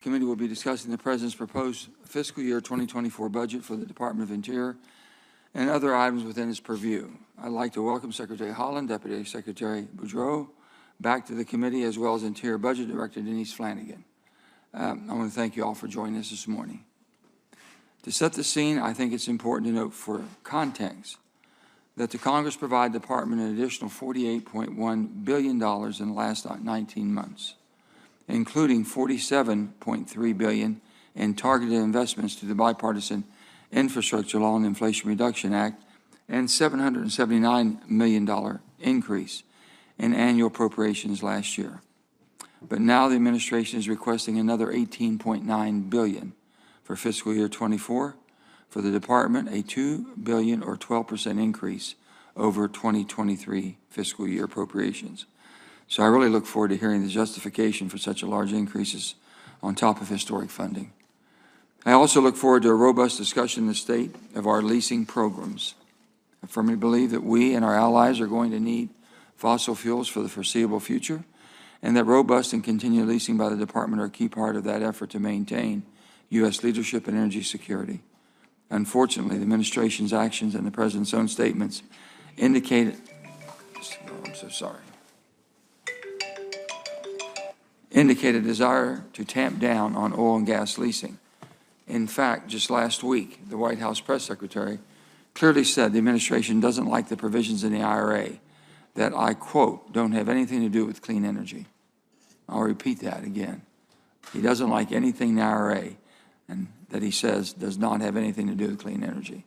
Committee will be discussing the President's proposed fiscal year 2024 budget for the Department of Interior and other items within its purview. I'd like to welcome Secretary Haaland, Deputy Secretary Boudreau, back to the committee, as well as Interior Budget Director Denise Flanagan. I want to thank you all for joining us this morning. To set the scene, I think it's important to note for context that the Congress provided the Department an additional $48.1 billion in the last 19 months, including $47.3 billion in targeted investments through the Bipartisan Infrastructure Law and Inflation Reduction Act, and $779 million increase in annual appropriations last year. But now the administration is requesting another $18.9 billion for fiscal year 24 for the department, a $2 billion or 12% increase over 2023 fiscal year appropriations. So I really look forward to hearing the justification for such a large increases on top of historic funding. I also look forward to a robust discussion in the state of our leasing programs. I firmly believe that we and our allies are going to need fossil fuels for the foreseeable future, and that robust and continued leasing by the department are a key part of that effort to maintain U.S. leadership and energy security. Unfortunately, the administration's actions and the President's own statements indicated a desire to tamp down on oil and gas leasing. In fact, just last week, the White House press secretary clearly said the administration doesn't like the provisions in the IRA that, I quote, don't have anything to do with clean energy. I'll repeat that again. He doesn't like anything in the IRA and that he says does not have anything to do with clean energy.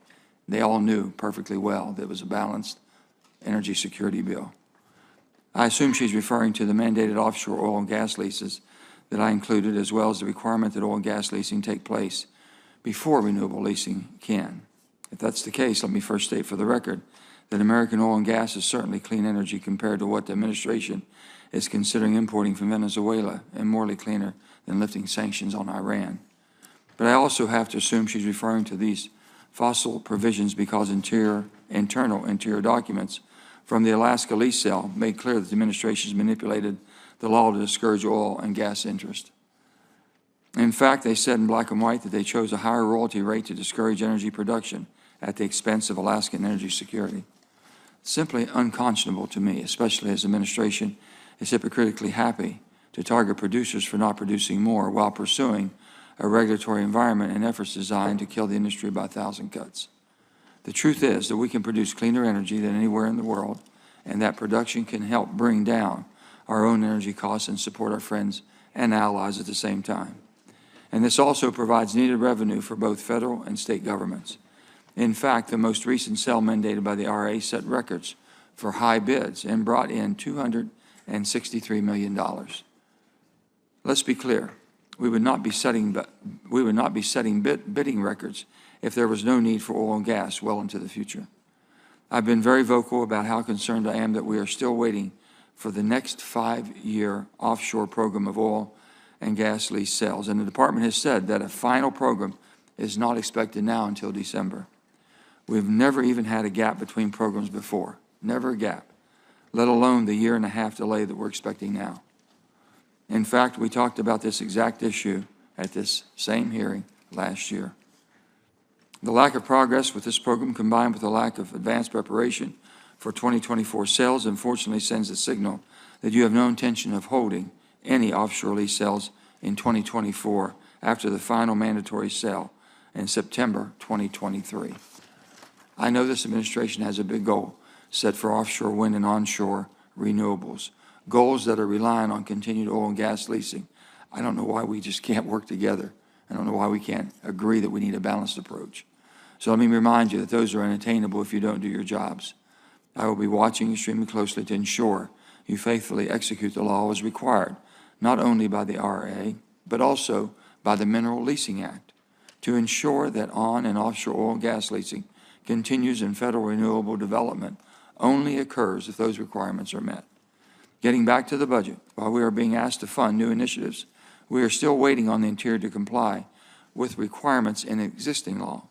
They all knew perfectly well that it was a balanced energy security bill. I assume she's referring to the mandated offshore oil and gas leases that I included, as well as the requirement that oil and gas leasing take place before renewable leasing can. If that's the case, let me first state for the record that American oil and gas is certainly clean energy compared to what the administration is considering importing from Venezuela, and morally cleaner than lifting sanctions on Iran. But I also have to assume she's referring to these fossil provisions because internal interior documents from the Alaska lease sale made clear that the administration has manipulated the law to discourage oil and gas interest. In fact, they said in black and white that they chose a higher royalty rate to discourage energy production at the expense of Alaskan energy security. Simply unconscionable to me, especially as the administration is hypocritically happy to target producers for not producing more while pursuing a regulatory environment and efforts designed to kill the industry by 1,000 cuts. The truth is that we can produce cleaner energy than anywhere in the world, and that production can help bring down our own energy costs and support our friends and allies at the same time. And this also provides needed revenue for both federal and state governments. In fact, the most recent sale mandated by the IRA set records for high bids and brought in $263 million. Let's be clear. We would not be setting bidding records if there was no need for oil and gas well into the future. I've been very vocal about how concerned I am that we are still waiting for the next 5-year offshore program of oil and gas lease sales, and the department has said that a final program is not expected now until December. We've never even had a gap between programs before, never a gap, let alone the 1.5-year delay that we're expecting now. In fact, we talked about this exact issue at this same hearing last year. The lack of progress with this program, combined with the lack of advanced preparation for 2024 sales, unfortunately sends a signal that you have no intention of holding any offshore lease sales in 2024 after the final mandatory sale in September 2023. I know this administration has a big goal set for offshore wind and onshore renewables, goals that are relying on continued oil and gas leasing. I don't know why we just can't work together. I don't know why we can't agree that we need a balanced approach. So let me remind you that those are unattainable if you don't do your jobs. I will be watching extremely closely to ensure you faithfully execute the law as required, not only by the IRA, but also by the Mineral Leasing Act, to ensure that on and offshore oil and gas leasing continues in federal renewable development only occurs if those requirements are met. Getting back to the budget, while we are being asked to fund new initiatives, we are still waiting on the Interior to comply with requirements in existing law.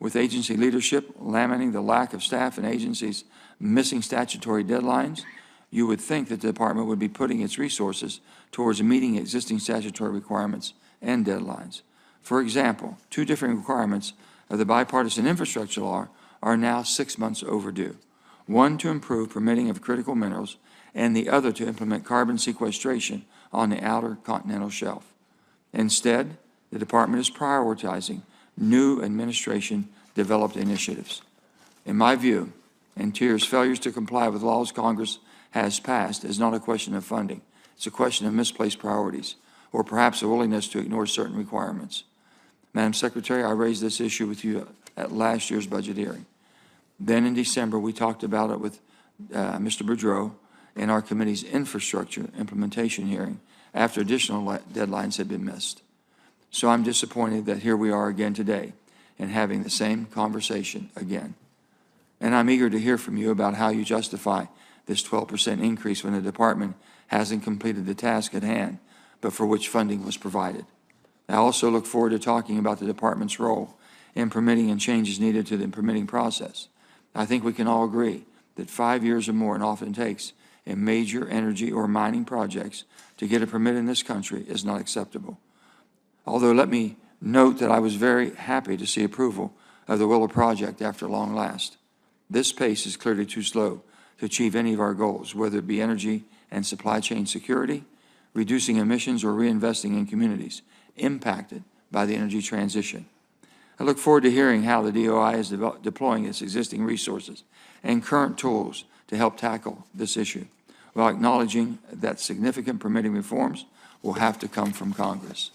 With agency leadership lamenting the lack of staff and agencies missing statutory deadlines, you would think that the department would be putting its resources towards meeting existing statutory requirements and deadlines. For example, 2 different requirements of the bipartisan infrastructure law are now 6 months overdue. One to improve permitting of critical minerals, and the other to implement carbon sequestration on the outer continental shelf. Instead, the department is prioritizing new administration-developed initiatives. In my view, Interior's failures to comply with laws Congress has passed is not a question of funding. It's a question of misplaced priorities, or perhaps a willingness to ignore certain requirements. Madam Secretary, I raised this issue with you at last year's budget hearing. Then in December, we talked about it with Mr. Boudreau in our committee's infrastructure implementation hearing after additional deadlines had been missed. So I'm disappointed that here we are again today and having the same conversation again. And I'm eager to hear from you about how you justify this 12% increase when the department hasn't completed the task at hand, but for which funding was provided. I also look forward to talking about the department's role in permitting and changes needed to the permitting process. I think we can all agree that 5 years or more it often takes in major energy or mining projects to get a permit in this country is not acceptable. Although let me note that I was very happy to see approval of the Willow project after long last. This pace is clearly too slow to achieve any of our goals, whether it be energy and supply chain security, reducing emissions, or reinvesting in communities impacted by the energy transition. I look forward to hearing how the DOI is deploying its existing resources and current tools to help tackle this issue, while acknowledging that significant permitting reforms will have to come from Congress.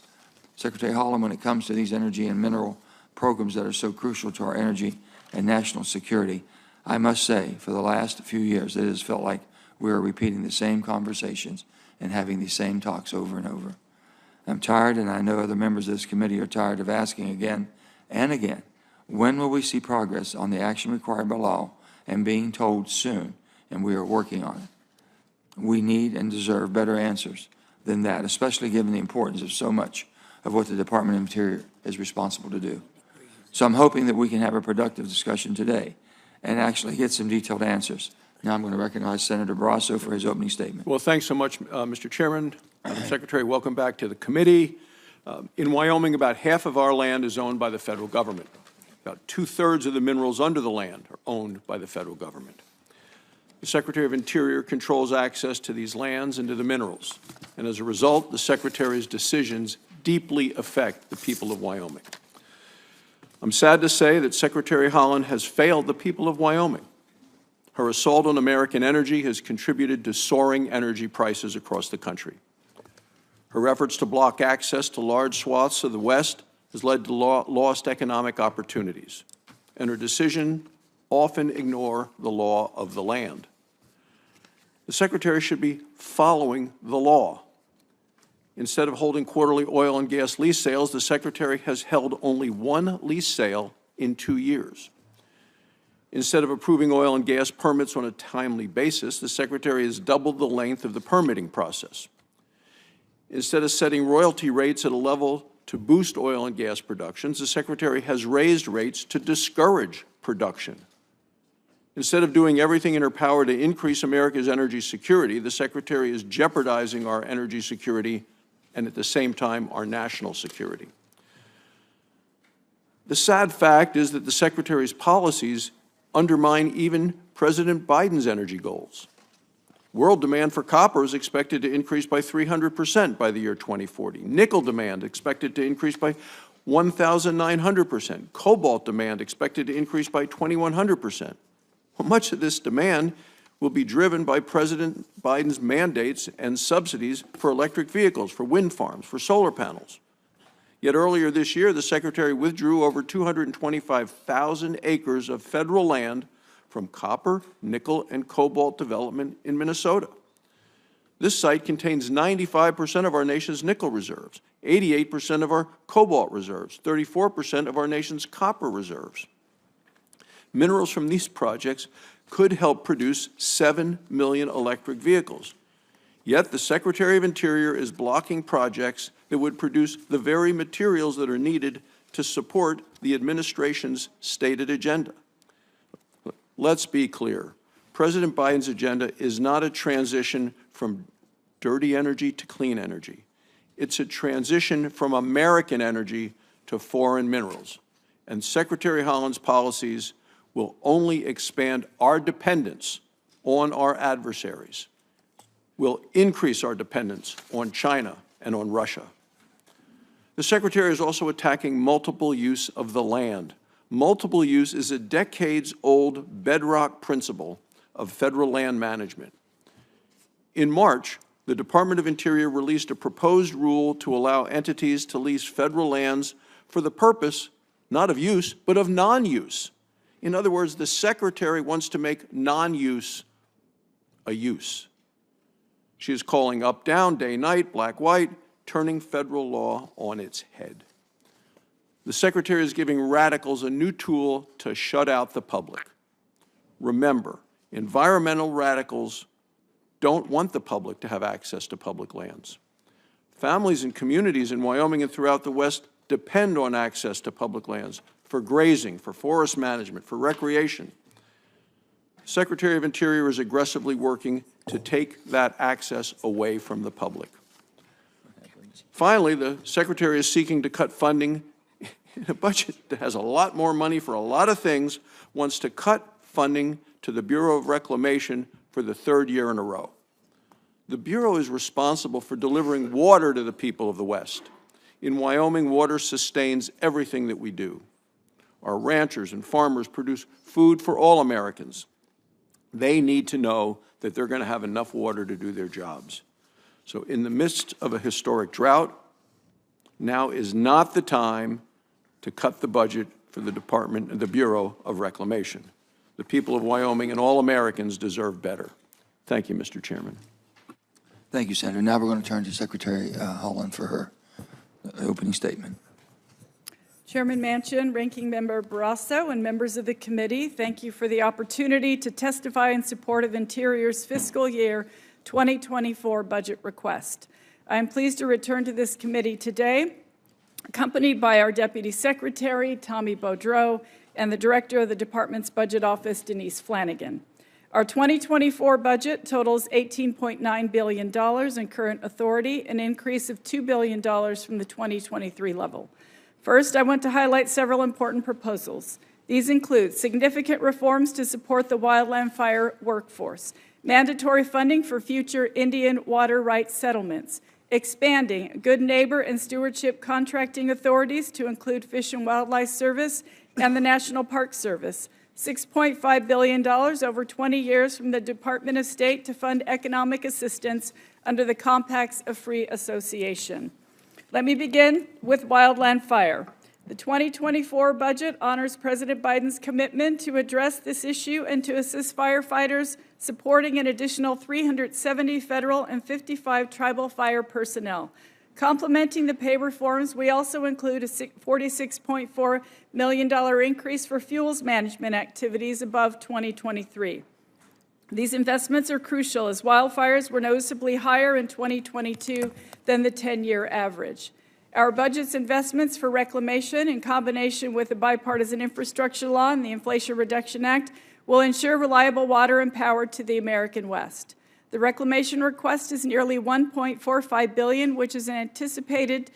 Secretary Haaland, when it comes to these energy and mineral programs that are so crucial to our energy and national security, I must say, for the last few years, it has felt like we are repeating the same conversations and having these same talks over and over. I'm tired, and I know other members of this committee are tired of asking again and again, when will we see progress on the action required by law, and being told soon, and we are working on it. We need and deserve better answers than that, especially given the importance of so much of what the Department of Interior is responsible to do. So I'm hoping that we can have a productive discussion today and actually get some detailed answers. Now I'm going to recognize Senator Barrasso for his opening statement. Well, thanks so much, Mr. Chairman. Madam Secretary, welcome back to the committee. In Wyoming, about half of our land is owned by the federal government. About 2/3 of the minerals under the land are owned by the federal government. The Secretary of Interior controls access to these lands and to the minerals, and as a result, the Secretary's decisions deeply affect the people of Wyoming. I'm sad to say that Secretary Haaland has failed the people of Wyoming. Her assault on American energy has contributed to soaring energy prices across the country. Her efforts to block access to large swaths of the West has led to lost economic opportunities, and her decision often ignore the law of the land. The Secretary should be following the law. Instead of holding quarterly oil and gas lease sales, the Secretary has held only 1 lease sale in 2 years. Instead of approving oil and gas permits on a timely basis, the Secretary has doubled the length of the permitting process. Instead of setting royalty rates at a level to boost oil and gas productions, the Secretary has raised rates to discourage production. Instead of doing everything in her power to increase America's energy security, the Secretary is jeopardizing our energy security and at the same time our national security. The sad fact is that the Secretary's policies undermine even President Biden's energy goals. World demand for copper is expected to increase by 300% by the year 2040. Nickel demand expected to increase by 1,900%. Cobalt demand expected to increase by 2,100%. Well, much of this demand will be driven by President Biden's mandates and subsidies for electric vehicles, for wind farms, for solar panels. Yet earlier this year, the Secretary withdrew over 225,000 acres of federal land from copper, nickel, and cobalt development in Minnesota. This site contains 95% of our nation's nickel reserves, 88% of our cobalt reserves, 34% of our nation's copper reserves. Minerals from these projects could help produce 7 million electric vehicles. Yet the Secretary of Interior is blocking projects that would produce the very materials that are needed to support the administration's stated agenda. Let's be clear. President Biden's agenda is not a transition from dirty energy to clean energy. It's a transition from American energy to foreign minerals. And Secretary Haaland's policies will only expand our dependence on our adversaries, will increase our dependence on China and on Russia. The Secretary is also attacking multiple use of the land. Multiple use is a decades-old bedrock principle of federal land management. In March, the Department of Interior released a proposed rule to allow entities to lease federal lands for the purpose, not of use, but of non-use. In other words, the Secretary wants to make non-use a use. She is calling up, down, day, night, black, white, turning federal law on its head. The Secretary is giving radicals a new tool to shut out the public. Remember, environmental radicals don't want the public to have access to public lands. Families and communities in Wyoming and throughout the West depend on access to public lands for grazing, for forest management, for recreation. The Secretary of Interior is aggressively working to take that access away from the public. Finally, the Secretary is seeking to cut funding in a budget that has a lot more money for a lot of things, wants to cut funding to the Bureau of Reclamation for the third year in a row. The Bureau is responsible for delivering water to the people of the West. In Wyoming, water sustains everything that we do. Our ranchers and farmers produce food for all Americans. They need to know that they're going to have enough water to do their jobs. So in the midst of a historic drought, now is not the time to cut the budget for the Department and the Bureau of Reclamation. The people of Wyoming and all Americans deserve better. Thank you, Mr. Chairman. Thank you, Senator. Now we're going to turn to Secretary Haaland for her opening statement. Chairman Manchin, Ranking Member Barrasso, and members of the committee, thank you for the opportunity to testify in support of Interior's fiscal year 2024 budget request. I am pleased to return to this committee today, accompanied by our Deputy Secretary, Tommy Beaudreau, and the Director of the Department's Budget Office, Denise Flanagan. Our 2024 budget totals $18.9 billion in current authority, an increase of $2 billion from the 2023 level. First, I want to highlight several important proposals. These include significant reforms to support the wildland fire workforce, mandatory funding for future Indian water rights settlements, expanding good neighbor and stewardship contracting authorities to include Fish and Wildlife Service and the National Park Service, $6.5 billion over 20 years from the Department of State to fund economic assistance under the Compacts of Free Association. Let me begin with wildland fire. The 2024 budget honors President Biden's commitment to address this issue and to assist firefighters, supporting an additional 370 federal and 55 tribal fire personnel. Complementing the pay reforms, we also include a $46.4 million increase for fuels management activities above 2023. These investments are crucial as wildfires were noticeably higher in 2022 than the 10-year average. Our budget's investments for reclamation, in combination with the bipartisan infrastructure law and the Inflation Reduction Act, will ensure reliable water and power to the American West. The reclamation request is nearly $1.45 billion, which is anticipated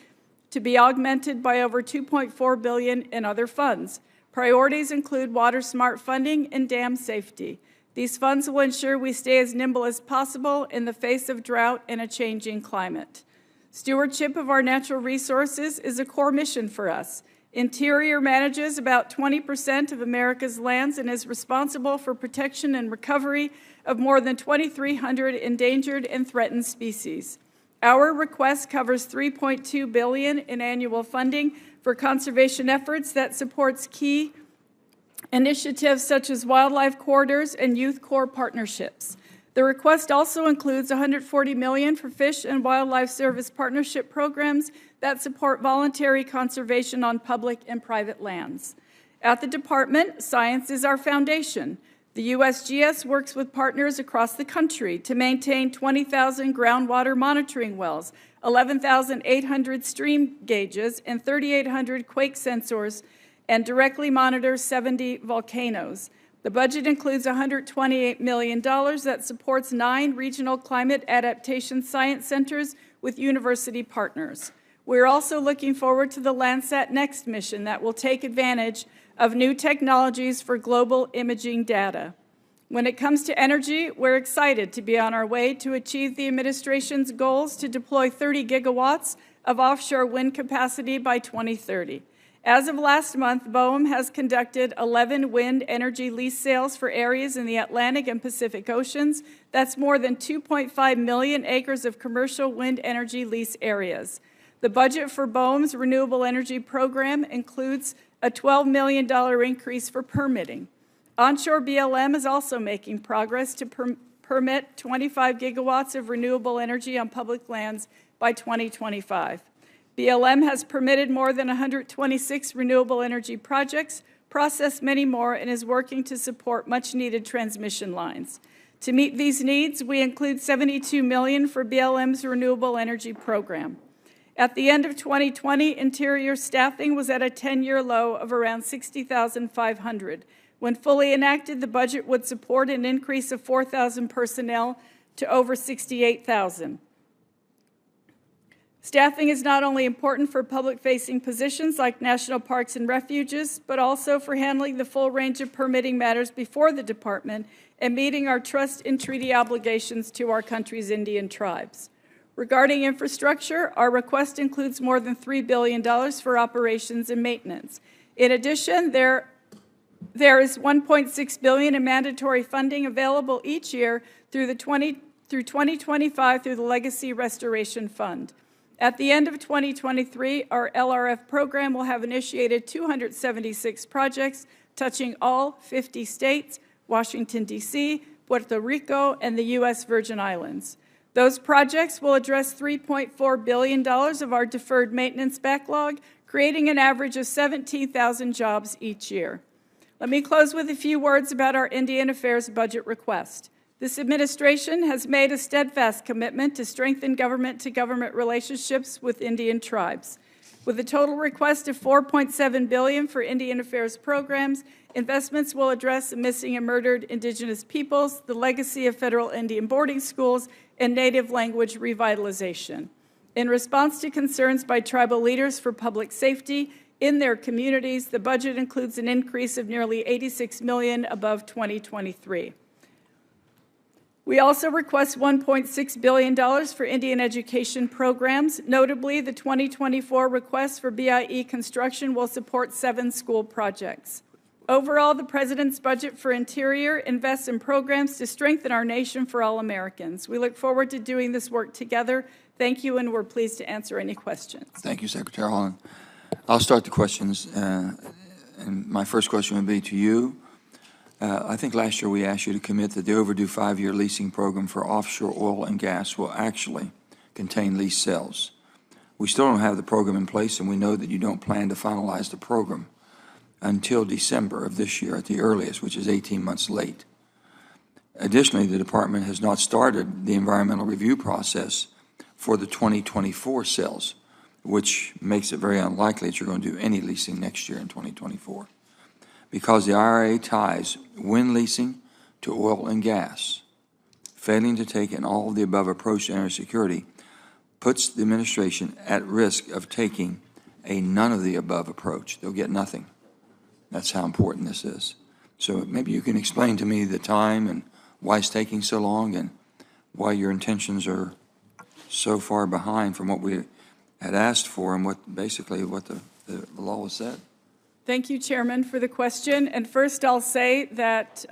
to be augmented by over $2.4 billion in other funds. Priorities include water smart funding and dam safety. These funds will ensure we stay as nimble as possible in the face of drought and a changing climate. Stewardship of our natural resources is a core mission for us. Interior manages about 20% of America's lands and is responsible for protection and recovery of more than 2,300 endangered and threatened species. Our request covers $3.2 billion in annual funding for conservation efforts that supports key initiatives such as wildlife corridors and youth corps partnerships. The request also includes $140 million for Fish and Wildlife Service partnership programs that support voluntary conservation on public and private lands. At the department, science is our foundation. The USGS works with partners across the country to maintain 20,000 groundwater monitoring wells, 11,800 stream gauges, and 3,800 quake sensors, and directly monitor 70 volcanoes. The budget includes $128 million that supports 9 regional climate adaptation science centers with university partners. We're also looking forward to the Landsat Next mission that will take advantage of new technologies for global imaging data. When it comes to energy, we're excited to be on our way to achieve the administration's goals to deploy 30 gigawatts of offshore wind capacity by 2030. As of last month, BOEM has conducted 11 wind energy lease sales for areas in the Atlantic and Pacific Oceans. That's more than 2.5 million acres of commercial wind energy lease areas. The budget for BOEM's renewable energy program includes a $12 million increase for permitting. Onshore BLM is also making progress to permit 25 gigawatts of renewable energy on public lands by 2025. BLM has permitted more than 126 renewable energy projects, processed many more, and is working to support much-needed transmission lines. To meet these needs, we include $72 million for BLM's renewable energy program. At the end of 2020, Interior staffing was at a 10-year low of around 60,500. When fully enacted, the budget would support an increase of 4,000 personnel to over 68,000. Staffing is not only important for public-facing positions like national parks and refuges, but also for handling the full range of permitting matters before the department and meeting our trust and treaty obligations to our country's Indian tribes. Regarding infrastructure, our request includes more than $3 billion for operations and maintenance. In addition, there is $1.6 billion in mandatory funding available each year through 2025 through the Legacy Restoration Fund. At the end of 2023, our LRF program will have initiated 276 projects touching all 50 states, Washington, D.C., Puerto Rico, and the U.S. Virgin Islands. Those projects will address $3.4 billion of our deferred maintenance backlog, creating an average of 17,000 jobs each year. Let me close with a few words about our Indian Affairs budget request. This administration has made a steadfast commitment to strengthen government-to-government relationships with Indian tribes. With a total request of $4.7 billion for Indian Affairs programs, investments will address the missing and murdered indigenous peoples, the legacy of federal Indian boarding schools, and native language revitalization. In response to concerns by tribal leaders for public safety in their communities, the budget includes an increase of nearly $86 million above 2023. We also request $1.6 billion for Indian education programs. Notably, the 2024 request for BIE construction will support 7 school projects. Overall, the President's budget for Interior invests in programs to strengthen our nation for all Americans. We look forward to doing this work together. Thank you, and we're pleased to answer any questions. Thank you, Secretary Haaland. I'll start the questions, and my first question would be to you. I think last year we asked you to commit that the overdue 5-year leasing program for offshore oil and gas will actually contain lease sales. We still don't have the program in place, and we know that you don't plan to finalize the program until December of this year at the earliest, which is 18 months late. Additionally, the department has not started the environmental review process for the 2024 sales, which makes it very unlikely that you're going to do any leasing next year in 2024. Because the IRA ties wind leasing to oil and gas, failing to take an all-of-the-above approach to energy security puts the administration at risk of taking a none-of-the-above approach. They'll get nothing. That's how important this is. So maybe you can explain to me the time and why it's taking so long and why your intentions are so far behind from what we had asked for and what the law has said. Thank you, Chairman, for the question. And first, I'll say that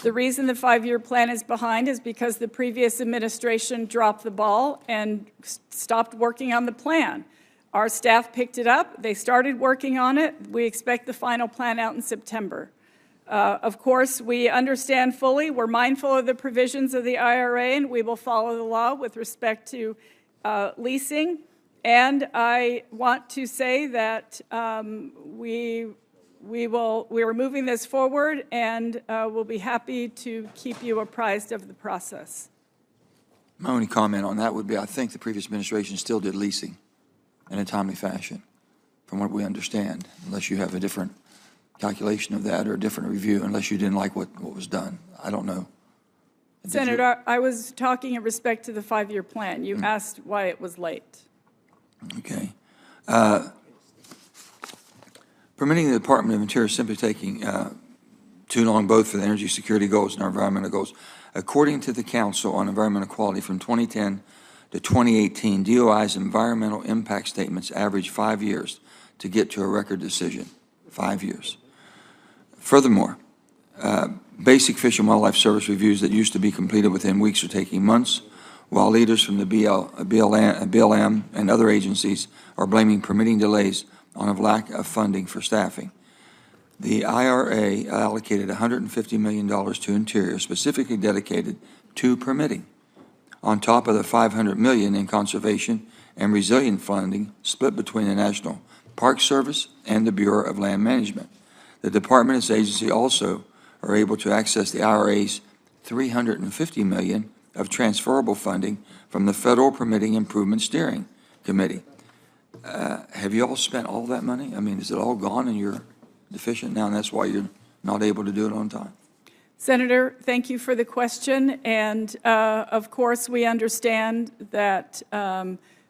the reason the 5-year plan is behind is because the previous administration dropped the ball and stopped working on the plan. Our staff picked it up. They started working on it. We expect the final plan out in September. Of course, we understand fully, we're mindful of the provisions of the IRA, and we will follow the law with respect to leasing. And I want to say that we are moving this forward, and we'll be happy to keep you apprised of the process. My only comment on that would be I think the previous administration still did leasing in a timely fashion, from what we understand, unless you have a different calculation of that or a different review, unless you didn't like what was done. I don't know. Senator, I was talking in respect to the 5-year plan. You asked why it was late. Okay. Permitting the Department of Interior simply taking too long both for the energy security goals and our environmental goals. According to the Council on Environmental Quality from 2010 to 2018, DOI's environmental impact statements average 5 years to get to a record decision. 5 years. Furthermore, basic Fish and Wildlife Service reviews that used to be completed within weeks are taking months, while leaders from the BLM and other agencies are blaming permitting delays on a lack of funding for staffing. The IRA allocated $150 million to Interior, specifically dedicated to permitting, on top of the $500 million in conservation and resilient funding split between the National Park Service and the Bureau of Land Management. The department and its agency also are able to access the IRA's $350 million of transferable funding from the Federal Permitting Improvement Steering Committee. Have you all spent all that money? I mean, is it all gone and you're deficient now, and that's why you're not able to do it on time? Senator, thank you for the question. And of course, we understand that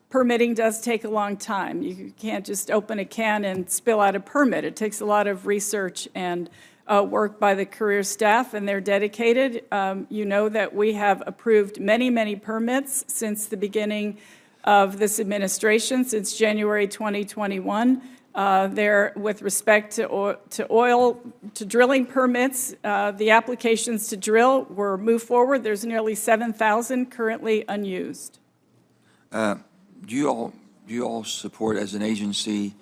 permitting does take a long time. You can't just open a can and spill out a permit. It takes a lot of research and work by the career staff, and they're dedicated. You know that we have approved many, many permits since the beginning of this administration, since January 2021. There, with respect to drilling permits, the applications to drill were moved forward. There's nearly 7,000 currently unused. Do you all support, as an agency,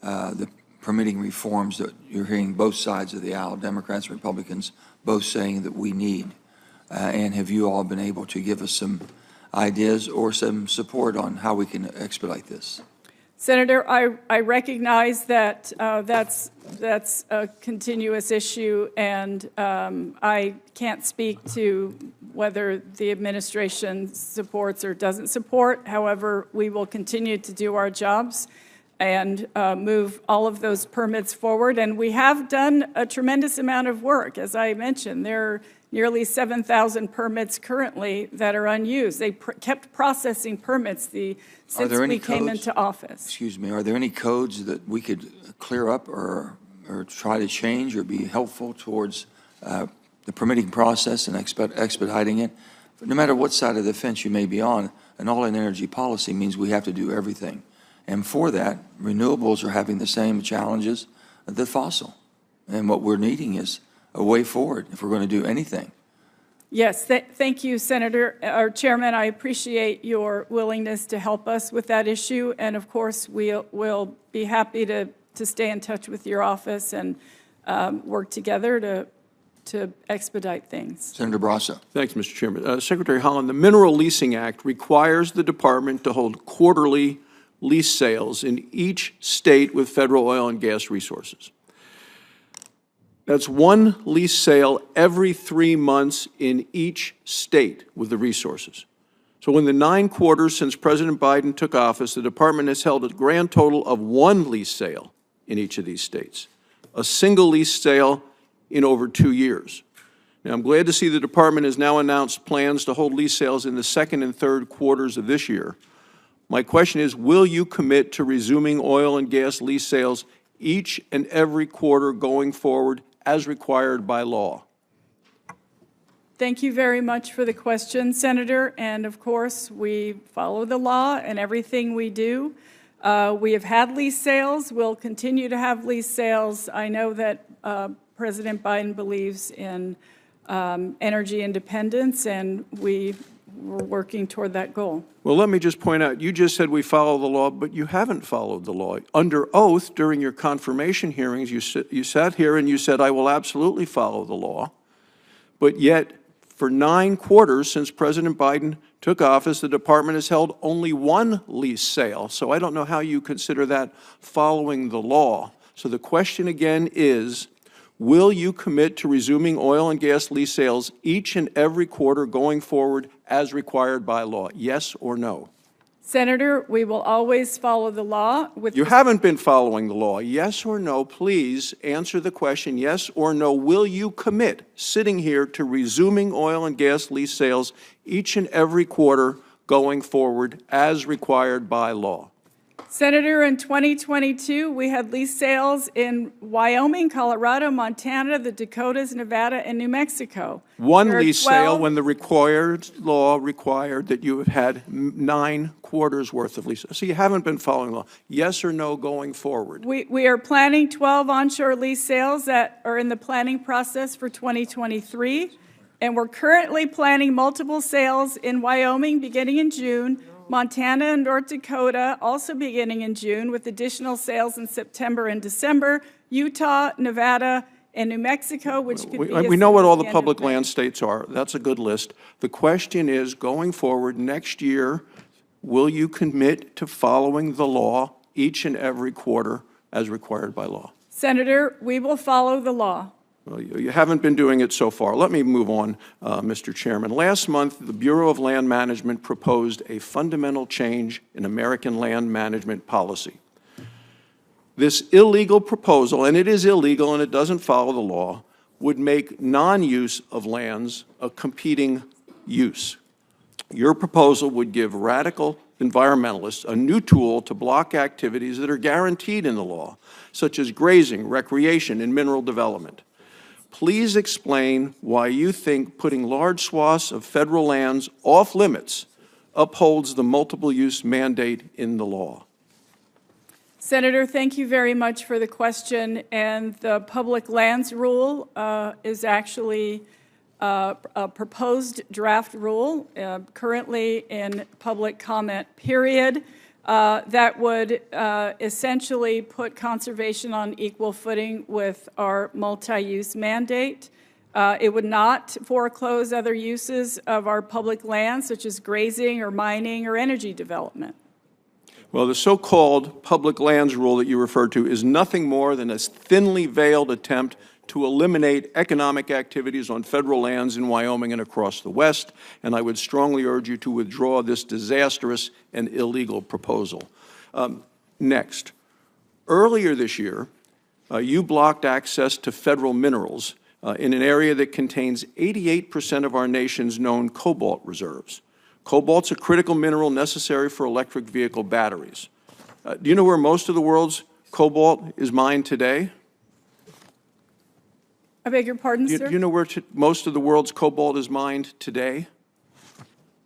the permitting reforms that you're hearing both sides of the aisle, Democrats and Republicans, both saying that we need? And have you all been able to give us some ideas or some support on how we can expedite this? Senator, I recognize that that's a continuous issue, and I can't speak to whether the administration supports or doesn't support. However, we will continue to do our jobs and move all of those permits forward. And we have done a tremendous amount of work. As I mentioned, there are nearly 7,000 permits currently that are unused. They kept processing permits since we came into office. Excuse me, are there any codes that we could clear up or try to change or be helpful towards the permitting process and expediting it? No matter what side of the fence you may be on, an all-in energy policy means we have to do everything. And for that, renewables are having the same challenges that fossil. And what we're needing is a way forward if we're going to do anything. Yes, thank you, Senator, or Chairman. I appreciate your willingness to help us with that issue. And of course, we'll be happy to stay in touch with your office and work together to expedite things. Senator Brasso. Thanks, Mr. Chairman. Secretary Haaland, the Mineral Leasing Act requires the department to hold quarterly lease sales in each state with federal oil and gas resources. That's one lease sale every 3 months in each state with the resources. So in the 9 quarters since President Biden took office, the department has held a grand total of 1 lease sale in each of these states, a single lease sale in over 2 years. Now, I'm glad to see the department has now announced plans to hold lease sales in the 2nd and 3rd quarters of this year. My question is, will you commit to resuming oil and gas lease sales each and every quarter going forward as required by law? Thank you very much for the question, Senator. And of course, we follow the law in everything we do. We have had lease sales. We'll continue to have lease sales. I know that President Biden believes in energy independence, and we're working toward that goal. Well, let me just point out, you just said we follow the law, but you haven't followed the law. Under oath, during your confirmation hearings, you sat here and you said, I will absolutely follow the law. But yet, for 9 quarters since President Biden took office, the department has held only 1 lease sale. So I don't know how you consider that following the law. So the question again is, will you commit to resuming oil and gas lease sales each and every quarter going forward as required by law? Yes or no? Senator, we will always follow the law with. You haven't been following the law. Yes or no, please answer the question, yes or no, will you commit, sitting here, to resuming oil and gas lease sales each and every quarter going forward as required by law? Senator, in 2022, we had lease sales in Wyoming, Colorado, Montana, the Dakotas, Nevada, and New Mexico. One There are lease 12 sale when the required law required that you have had 9 quarters worth of lease. So you haven't been following the law. Yes or no going forward? We are planning 12 onshore lease sales that are in the planning process for 2023. And we're currently planning multiple sales in Wyoming beginning in June, Montana and North Dakota also beginning in June, with additional sales in September and December, Utah, Nevada, and New Mexico, which could be We know what all the significant public event. land states are. That's a good list. The question is, going forward next year, will you commit to following the law each and every quarter as required by law? Senator, we will follow the law. Well, you haven't been doing it so far. Let me move on, Mr. Chairman. Last month, the Bureau of Land Management proposed a fundamental change in American land management policy. This illegal proposal, and it is illegal and it doesn't follow the law, would make non-use of lands a competing use. Your proposal would give radical environmentalists a new tool to block activities that are guaranteed in the law, such as grazing, recreation, and mineral development. Please explain why you think putting large swaths of federal lands off limits upholds the multiple use mandate in the law. Senator, thank you very much for the question. And the public lands rule is actually a proposed draft rule currently in public comment period that would essentially put conservation on equal footing with our multi-use mandate. It would not foreclose other uses of our public lands, such as grazing or mining or energy development. Well, the so-called public lands rule that you referred to is nothing more than a thinly veiled attempt to eliminate economic activities on federal lands in Wyoming and across the West, and I would strongly urge you to withdraw this disastrous and illegal proposal. Next, earlier this year, you blocked access to federal minerals in an area that contains 88% of our nation's known cobalt reserves. Cobalt's a critical mineral necessary for electric vehicle batteries. Do you know where most of the world's cobalt is mined today? I beg your pardon, sir? Do you know where most of the world's cobalt is mined today?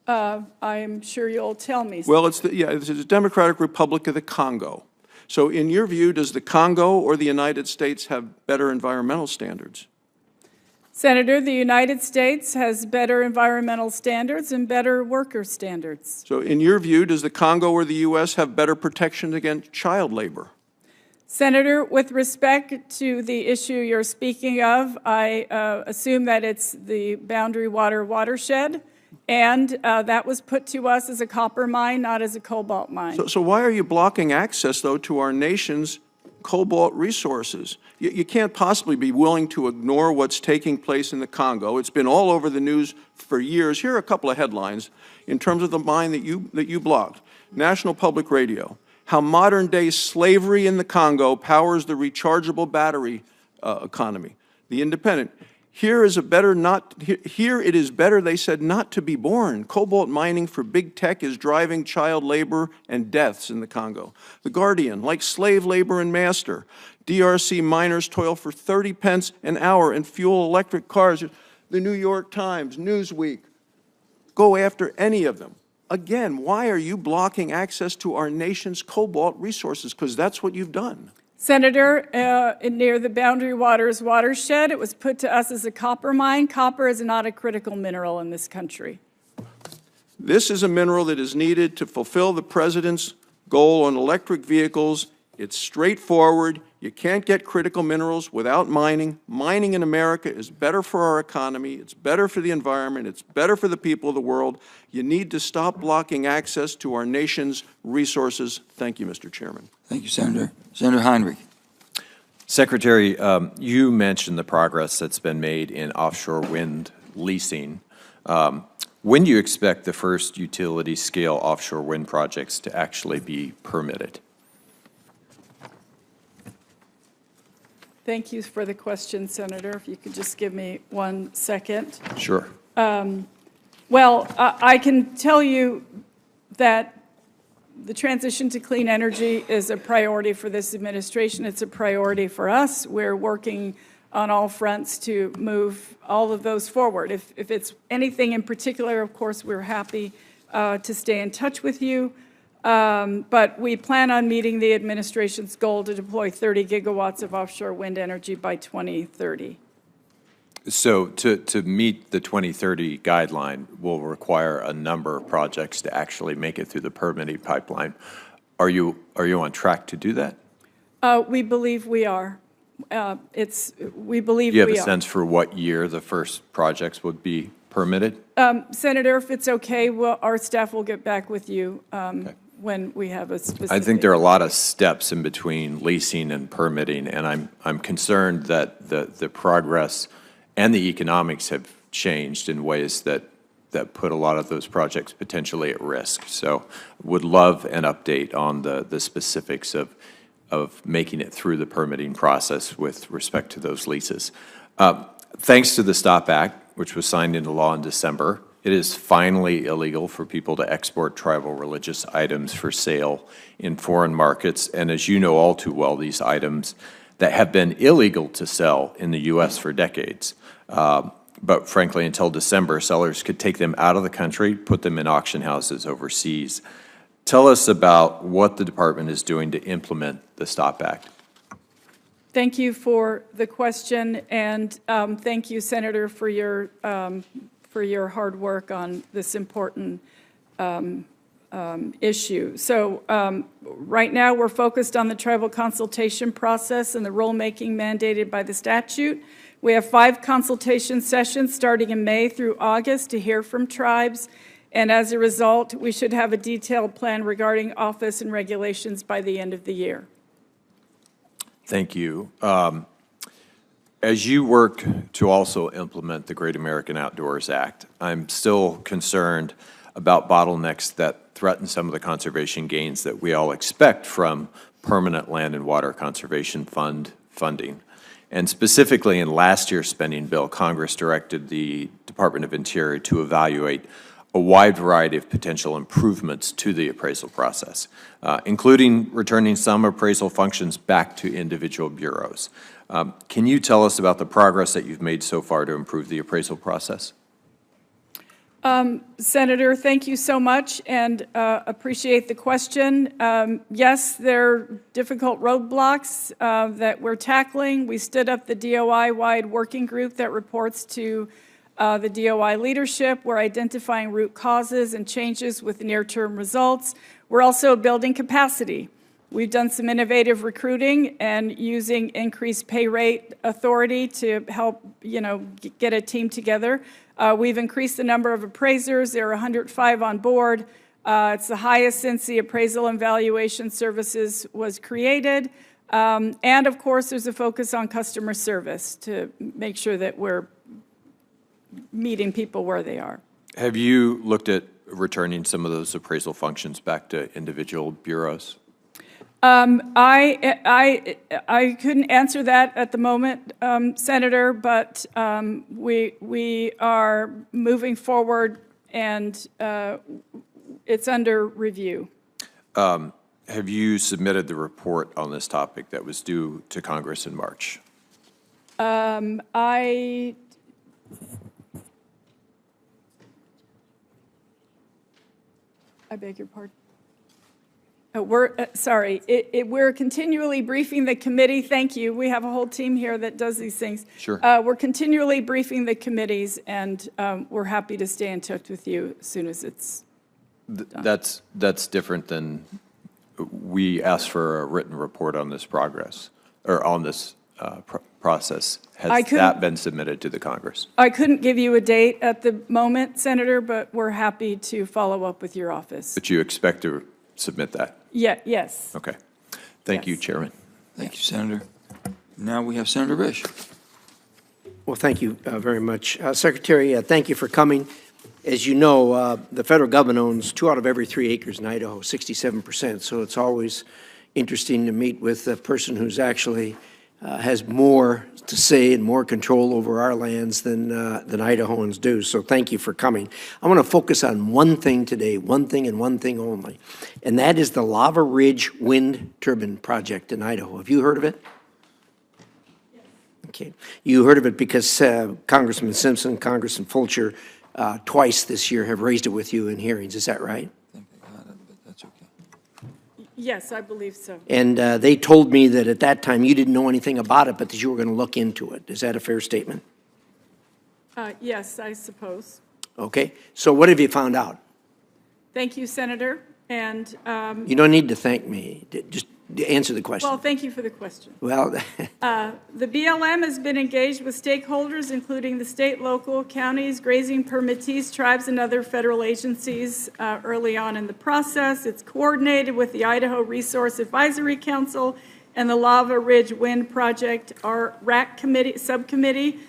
I'm sure you'll tell me. Well, it's the Democratic Republic of the Congo. So in your view, does the Congo or the United States have better environmental standards? Senator, the United States has better environmental standards and better worker standards. So in your view, does the Congo or the U.S. have better protection against child labor? Senator, with respect to the issue you're speaking of, I assume that it's the Boundary Water watershed, and that was put to us as a copper mine, not as a cobalt mine. So why are you blocking access, though, to our nation's cobalt resources? You can't possibly be willing to ignore what's taking place in the Congo. It's been all over the news for years. Here are a couple of headlines in terms of the mine that you blocked. National Public Radio: how modern-day slavery in the Congo powers the rechargeable battery economy. The Independent: here it is better, they said, not to be born. Cobalt mining for big tech is driving child labor and deaths in the Congo. The Guardian: like slave labor and master, DRC miners toil for 30 cents an hour and fuel electric cars. The New York Times, Newsweek: go after any of them. Again, why are you blocking access to our nation's cobalt resources? Because that's what you've done. Senator, near the Boundary Waters watershed, it was put to us as a copper mine. Copper is not a critical mineral in this country. This is a mineral that is needed to fulfill the president's goal on electric vehicles. It's straightforward. You can't get critical minerals without mining. Mining in America is better for our economy. It's better for the environment. It's better for the people of the world. You need to stop blocking access to our nation's resources. Thank you, Mr. Chairman. Thank you, Senator. Senator Heinrich. Secretary, you mentioned the progress that's been made in offshore wind leasing. When do you expect the first utility-scale offshore wind projects to actually be permitted? Thank you for the question, Senator. If you could just give me 1 second. Sure. Well, I can tell you that the transition to clean energy is a priority for this administration. It's a priority for us. We're working on all fronts to move all of those forward. If it's anything in particular, of course, we're happy to stay in touch with you. But we plan on meeting the administration's goal to deploy 30 gigawatts of offshore wind energy by 2030. So to meet the 2030 guideline will require a number of projects to actually make it through the permitting pipeline. Are you on track to do that? We believe we are. We believe Do you have we a are. sense for what year the first projects would be permitted? Senator, if it's okay, our staff will get back with you when we have a specific. I think there are a lot of steps in between leasing and permitting, and I'm concerned that the progress and the economics have changed in ways that put a lot of those projects potentially at risk. So would love an update on the specifics of making it through the permitting process with respect to those leases. Thanks to the STOP Act, which was signed into law in December, it is finally illegal for people to export tribal religious items for sale in foreign markets. And as you know all too well, these items that have been illegal to sell in the U.S. for decades. But frankly, until December, sellers could take them out of the country, put them in auction houses overseas. Tell us about what the department is doing to implement the STOP Act. Thank you for the question, and thank you, Senator, for your hard work on this important issue. So right now, we're focused on the tribal consultation process and the rulemaking mandated by the statute. We have 5 consultation sessions starting in May through August to hear from tribes, and as a result, we should have a detailed plan regarding office and regulations by the end of the year. Thank you. As you work to also implement the Great American Outdoors Act, I'm still concerned about bottlenecks that threaten some of the conservation gains that we all expect from permanent land and water conservation fund funding. And specifically in last year's spending bill, Congress directed the Department of Interior to evaluate a wide variety of potential improvements to the appraisal process, including returning some appraisal functions back to individual bureaus. Can you tell us about the progress that you've made so far to improve the appraisal process? Senator, thank you so much, and appreciate the question. Yes, there are difficult roadblocks that we're tackling. We stood up the DOI-wide working group that reports to the DOI leadership. We're identifying root causes and changes with near-term results. We're also building capacity. We've done some innovative recruiting and using increased pay rate authority to help, get a team together. We've increased the number of appraisers. There are 105 on board. It's the highest since the appraisal and valuation services was created. And of course, there's a focus on customer service to make sure that we're meeting people where they are. Have you looked at returning some of those appraisal functions back to individual bureaus? I couldn't answer that at the moment, Senator, but we are moving forward, and it's under review. Have you submitted the report on this topic that was due to Congress in March? I beg your pardon. We're continually briefing the committee. Thank you. We have a whole team here that does these things. Sure. We're continually briefing the committees, and we're happy to stay in touch with you as soon as it's done. That's different than we asked for a written report on this progress, or on this process. Has that been submitted to the Congress? I couldn't give you a date at the moment, Senator, but we're happy to follow up with your office. But you expect to submit that? Yes. Okay. Thank you, Chairman. Thank you, Senator. Now we have Senator Risch. Well, thank you very much. Secretary, thank you for coming. As you know, the federal government owns 2 out of every 3 acres in Idaho, 67%. So it's always interesting to meet with a person who's actually has more to say and more control over our lands than Idahoans do. So thank you for coming. I want to focus on one thing today, one thing and one thing only, and that is the Lava Ridge Wind Turbine Project in Idaho. Have you heard of it? Okay. You heard of it because Congressman Simpson, Congressman Fulcher, twice this year have raised it with you in hearings. Is that right? I think they got it, but that's okay. Yes, I believe so. And they told me that at that time you didn't know anything about it, but that you were going to look into it. Is that a fair statement? Yes, I suppose. Okay. So what have you found out? Thank you, Senator. And, You don't need to thank me. Just answer the question. well, thank you for the question. Well, The BLM has been engaged with stakeholders, including the state, local, counties, grazing permittees, tribes, and other federal agencies early on in the process. It's coordinated with the Idaho Resource Advisory Council and the Lava Ridge Wind Project, our RAC committee, subcommittee,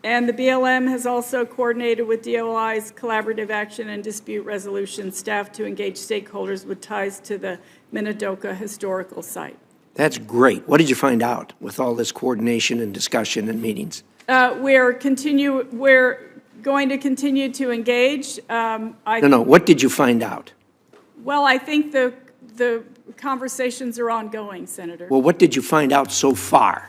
and the BLM has also coordinated with DOI's Collaborative Action and Dispute Resolution staff to engage stakeholders with ties to the Minidoka Historical Site. that's great. What did you find out with all this coordination and discussion and meetings? We're going to continue to engage. No. What did you find out? Well, I think the conversations are ongoing, Senator. Well, what did you find out so far?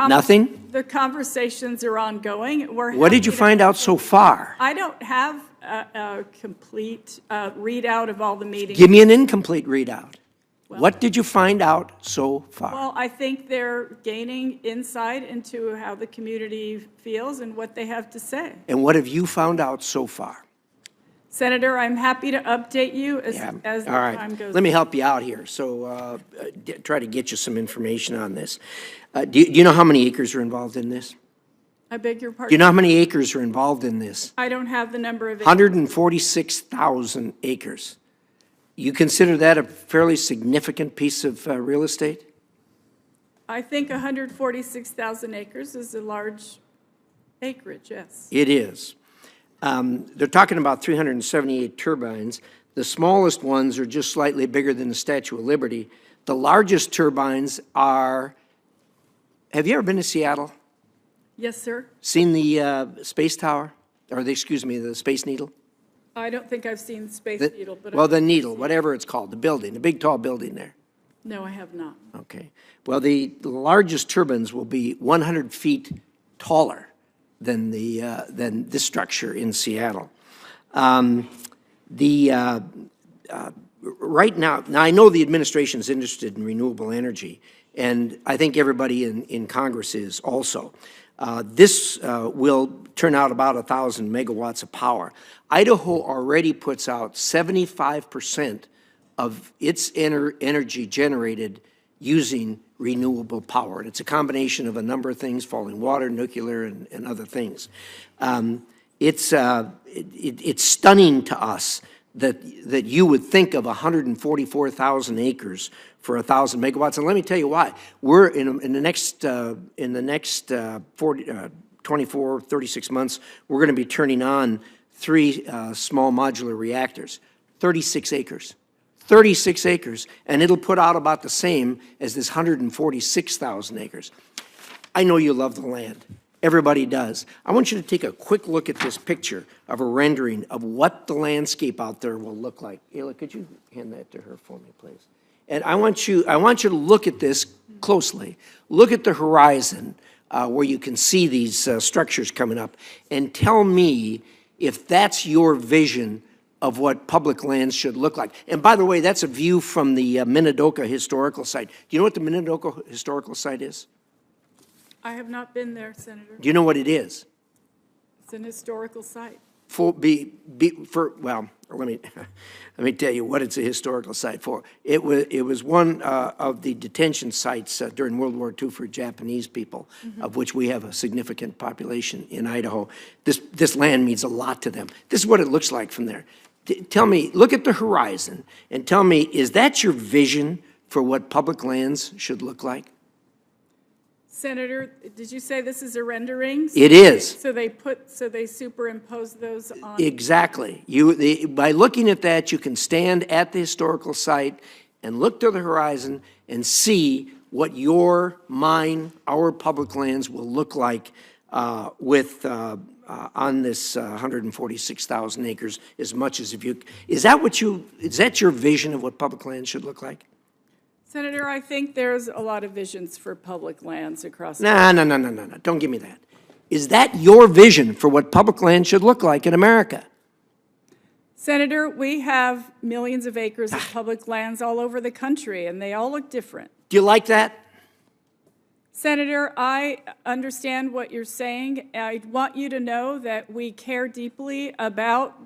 Nothing? The conversations are ongoing. What did you find out so far? I don't have a complete readout of all the meetings. Give me an incomplete readout. What did you find out so far? Well, I think they're gaining insight into how the community feels and what they have to say. And what have you found out so far? Senator, I'm happy to update you as the All right. time goes. Let me help you out here. So try to get you some information on this. Do you know how many acres are involved in this? I beg your Do you pardon? know how many acres are involved in this? I don't have the number of. 146,000 acres. You consider that a fairly significant piece of real estate? I think 146,000 acres is a large acreage, yes. It is. They're talking about 378 turbines. The smallest ones are just slightly bigger than the Statue of Liberty. The largest turbines are, have you ever been to Seattle? Yes, sir. Seen the space tower? Or the Space Needle? I don't think I've seen Space The- Needle, but. Well, the Needle, whatever it's called, the building, the big tall building there. No, I have not. Okay. Well, the largest turbines will be 100 feet taller than this structure in Seattle. Right now I know the administration is interested in renewable energy, and I think everybody in Congress is also. This will turn out about 1,000 megawatts of power. Idaho already puts out 75% of its energy generated using renewable power. And it's a combination of a number of things, falling water, nuclear, and other things. It's stunning to us that you would think of 144,000 acres for 1,000 megawatts. And let me tell you why. We're in the next 24, 36 months, we're going to be turning on 3 small modular reactors, 36 acres. 36 acres, and it'll put out about the same as this 146,000 acres. I know you love the land. Everybody does. I want you to take a quick look at this picture of a rendering of what the landscape out there will look like. Ayla, could you hand that to her for me, please? And I want you to look at this closely. Look at the horizon where you can see these structures coming up, and tell me if that's your vision of what public lands should look like. And by the way, that's a view from the Minidoka Historical Site. Do you know what the Minidoka Historical Site is? I have not been there, Senator. Do you know what it is? It's an historical site. Well, let me tell you what it's a historical site for. It was one of the detention sites during World War II for Japanese people, of which we have a significant population in Idaho. This land means a lot to them. This is what it looks like from there. Tell me, look at the horizon and tell me, is that your vision for what public lands should look like? Senator, did you say this is a rendering? It is. So they superimpose those on? Exactly. By looking at that, you can stand at the historical site and look to the horizon and see what your, mine, our public lands will look like on this 146,000 acres, as much as if you, is that your vision of what public land should look like? Senator, I think there's a lot of visions for public lands across. No, don't give me that. Is that your vision for what public land should look like in America? Senator, we have millions of acres of public lands all over the country, and they all look different. Do you like that? Senator, I understand what you're saying. I want you to know that we care deeply about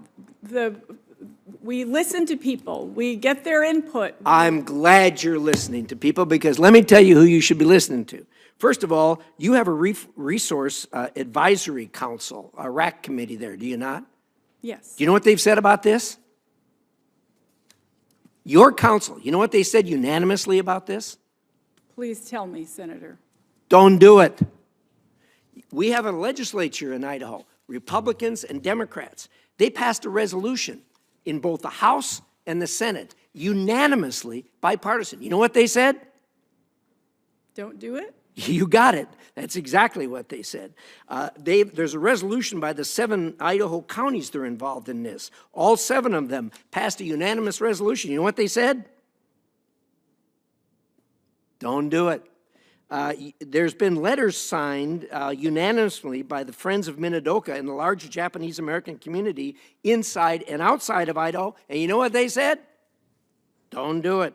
we listen to people. We get their input. I'm glad you're listening to people, because let me tell you who you should be listening to. First of all, you have a resource advisory council, a RAC committee there, do you not? Yes. Do you know what they've said about this? Your council, you know what they said unanimously about this? Please tell me, Senator. Don't do it. We have a legislature in Idaho, Republicans and Democrats. They passed a resolution in both the House and the Senate, unanimously bipartisan. You know what they said? Don't do it? You got it. That's exactly what they said. There's a resolution by the 7 Idaho counties that are involved in this. All 7 of them passed a unanimous resolution. You know what they said? Don't do it. There's been letters signed unanimously by the Friends of Minidoka and the large Japanese-American community inside and outside of Idaho. And you know what they said? Don't do it.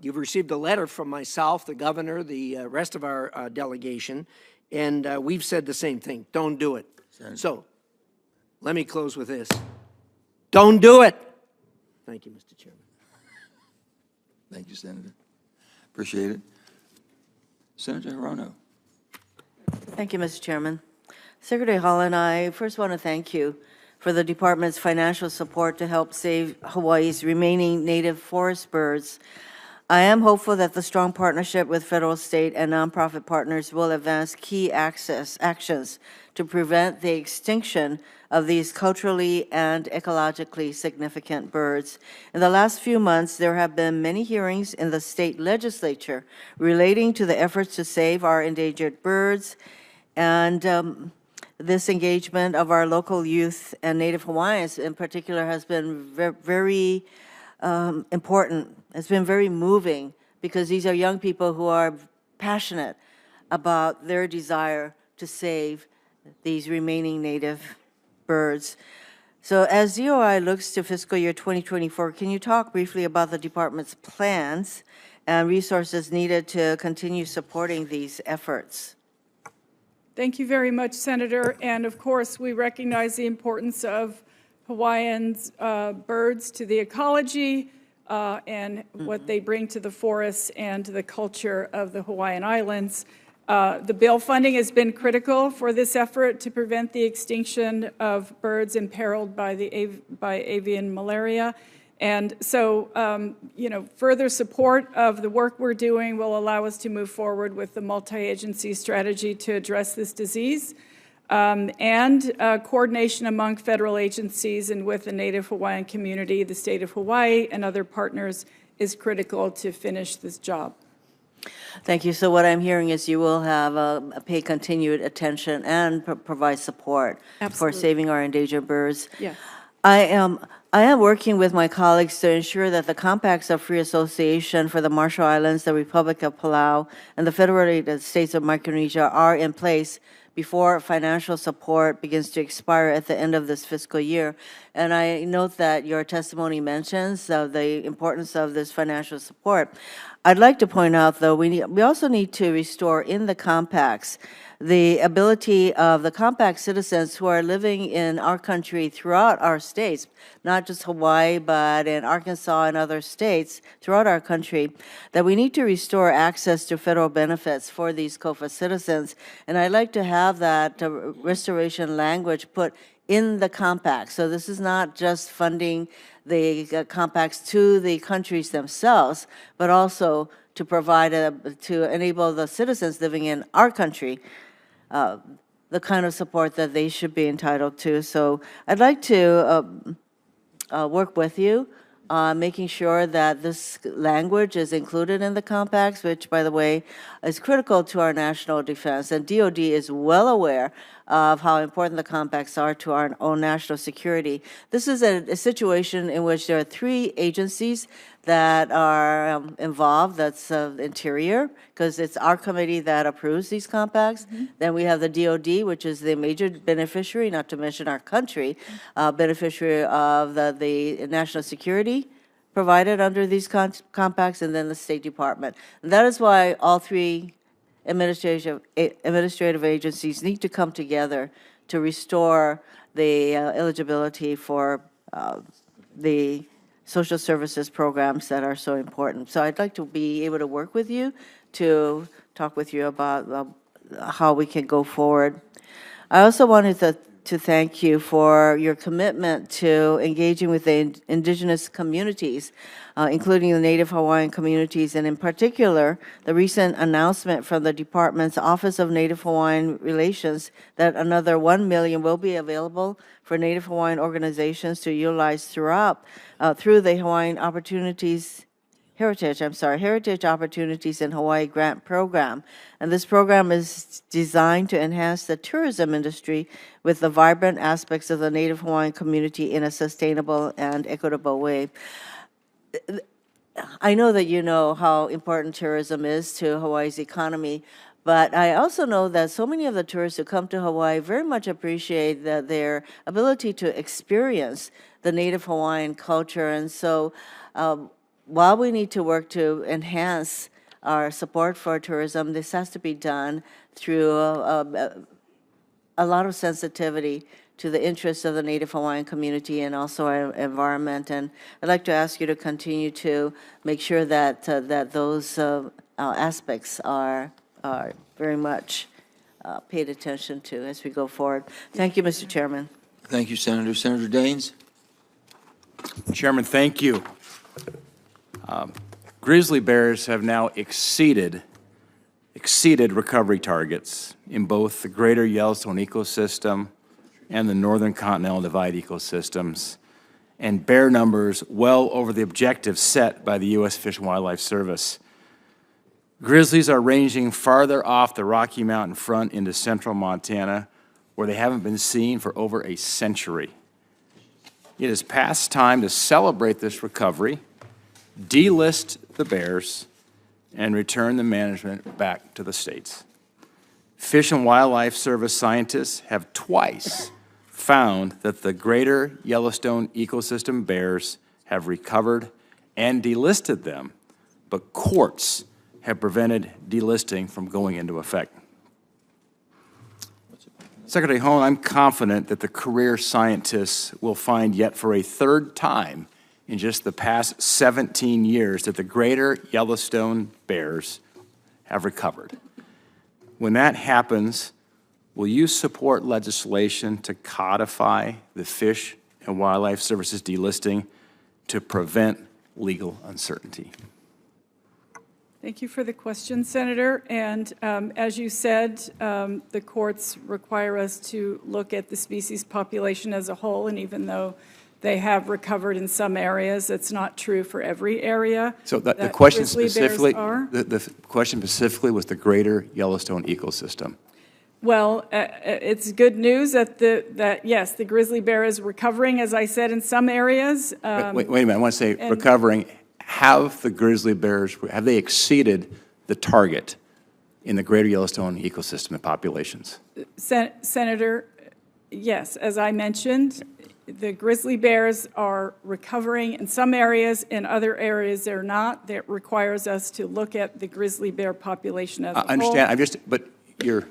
You've received a letter from myself, the governor, the rest of our delegation, and we've said the same thing. Don't do it. Senator. So let me close with this. Don't do it. Thank you, Mr. Chairman. Thank you, Senator. Appreciate it. Senator Hirono. Thank you, Mr. Chairman. Secretary Haaland, I first want to thank you for the department's financial support to help save Hawaii's remaining native forest birds. I am hopeful that the strong partnership with federal, state, and nonprofit partners will advance key actions to prevent the extinction of these culturally and ecologically significant birds. In the last few months, there have been many hearings in the state legislature relating to the efforts to save our endangered birds, and this engagement of our local youth and Native Hawaiians in particular has been very important. It's been very moving, because these are young people who are passionate about their desire to save these remaining native birds. So as DOI looks to fiscal year 2024, can you talk briefly about the department's plans and resources needed to continue supporting these efforts? Thank you very much, Senator. And of course, we recognize the importance of Hawaiians' birds to the ecology and what they bring to the forests and to the culture of the Hawaiian Islands. The bill funding has been critical for this effort to prevent the extinction of birds imperiled by avian malaria. And so, further support of the work we're doing will allow us to move forward with the multi-agency strategy to address this disease. And coordination among federal agencies and with the Native Hawaiian community, the state of Hawaii, and other partners is critical to finish this job. Thank you. So what I'm hearing is you will have pay continued attention and provide support for saving our endangered birds. Yes. I am working with my colleagues to ensure that the compacts of free association for the Marshall Islands, the Republic of Palau, and the Federated States of Micronesia are in place before financial support begins to expire at the end of this fiscal year. And I note that your testimony mentions the importance of this financial support. I'd like to point out, though, we also need to restore in the compacts the ability of the compact citizens who are living in our country throughout our states, not just Hawaii, but in Arkansas and other states throughout our country, that we need to restore access to federal benefits for these COFA citizens. And I'd like to have that restoration language put in the compact. So this is not just funding the compacts to the countries themselves, but also to provide, to enable the citizens living in our country the kind of support that they should be entitled to. So I'd like to work with you on making sure that this language is included in the compacts, which, by the way, is critical to our national defense. And DOD is well aware of how important the compacts are to our own national security. This is a situation in which there are 3 agencies that are involved. That's Interior, because it's our committee that approves these compacts. Then we have the DOD, which is the major beneficiary, not to mention our country, beneficiary of the national security provided under these compacts, and then the State Department. And that is why all 3 administrative agencies need to come together to restore the eligibility for the social services programs that are so important. So I'd like to be able to work with you to talk with you about how we can go forward. I also wanted to thank you for your commitment to engaging with the indigenous communities, including the Native Hawaiian communities, and in particular, the recent announcement from the Department's Office of Native Hawaiian Relations that another $1 million will be available for Native Hawaiian organizations to utilize through the Heritage Opportunities in Hawaii Grant Program. And this program is designed to enhance the tourism industry with the vibrant aspects of the Native Hawaiian community in a sustainable and equitable way. I know that you know how important tourism is to Hawaii's economy, but I also know that so many of the tourists who come to Hawaii very much appreciate their ability to experience the Native Hawaiian culture. And so while we need to work to enhance our support for tourism, this has to be done through a lot of sensitivity to the interests of the Native Hawaiian community and also our environment. And I'd like to ask you to continue to make sure that those aspects are very much paid attention to as we go forward. Thank you, Mr. Chairman. Thank you, Senator. Senator Daines? Chairman, thank you. Grizzly bears have now exceeded recovery targets in both the greater Yellowstone ecosystem and the Northern Continental Divide ecosystems, and bear numbers well over the objectives set by the U.S. Fish and Wildlife Service. Grizzlies are ranging farther off the Rocky Mountain front into central Montana, where they haven't been seen for over a century. It is past time to celebrate this recovery, delist the bears, and return the management back to the states. Fish and Wildlife Service scientists have twice found that the greater Yellowstone ecosystem bears have recovered and delisted them, but courts have prevented delisting from going into effect. Secretary Haaland, I'm confident that the career scientists will find yet for a 3rd time in just the past 17 years that the greater Yellowstone bears have recovered. When that happens, will you support legislation to codify the Fish and Wildlife Services delisting to prevent legal uncertainty? Thank you for the question, Senator. And as you said, the courts require us to look at the species population as a whole, and even though they have recovered in some areas, it's not true for every area. So the question grizzly bears specifically, are. the question specifically was the greater Yellowstone ecosystem. Well, it's good news that yes, the grizzly bear is recovering, as I said, in some areas. Wait a minute, I want to say recovering. Have the grizzly bears, have they exceeded the target in the greater Yellowstone ecosystem, the populations? Senator, yes, as I mentioned, the grizzly bears are recovering in some areas, in other areas they're not. That requires us to look at the grizzly bear population as a whole. I understand, but you're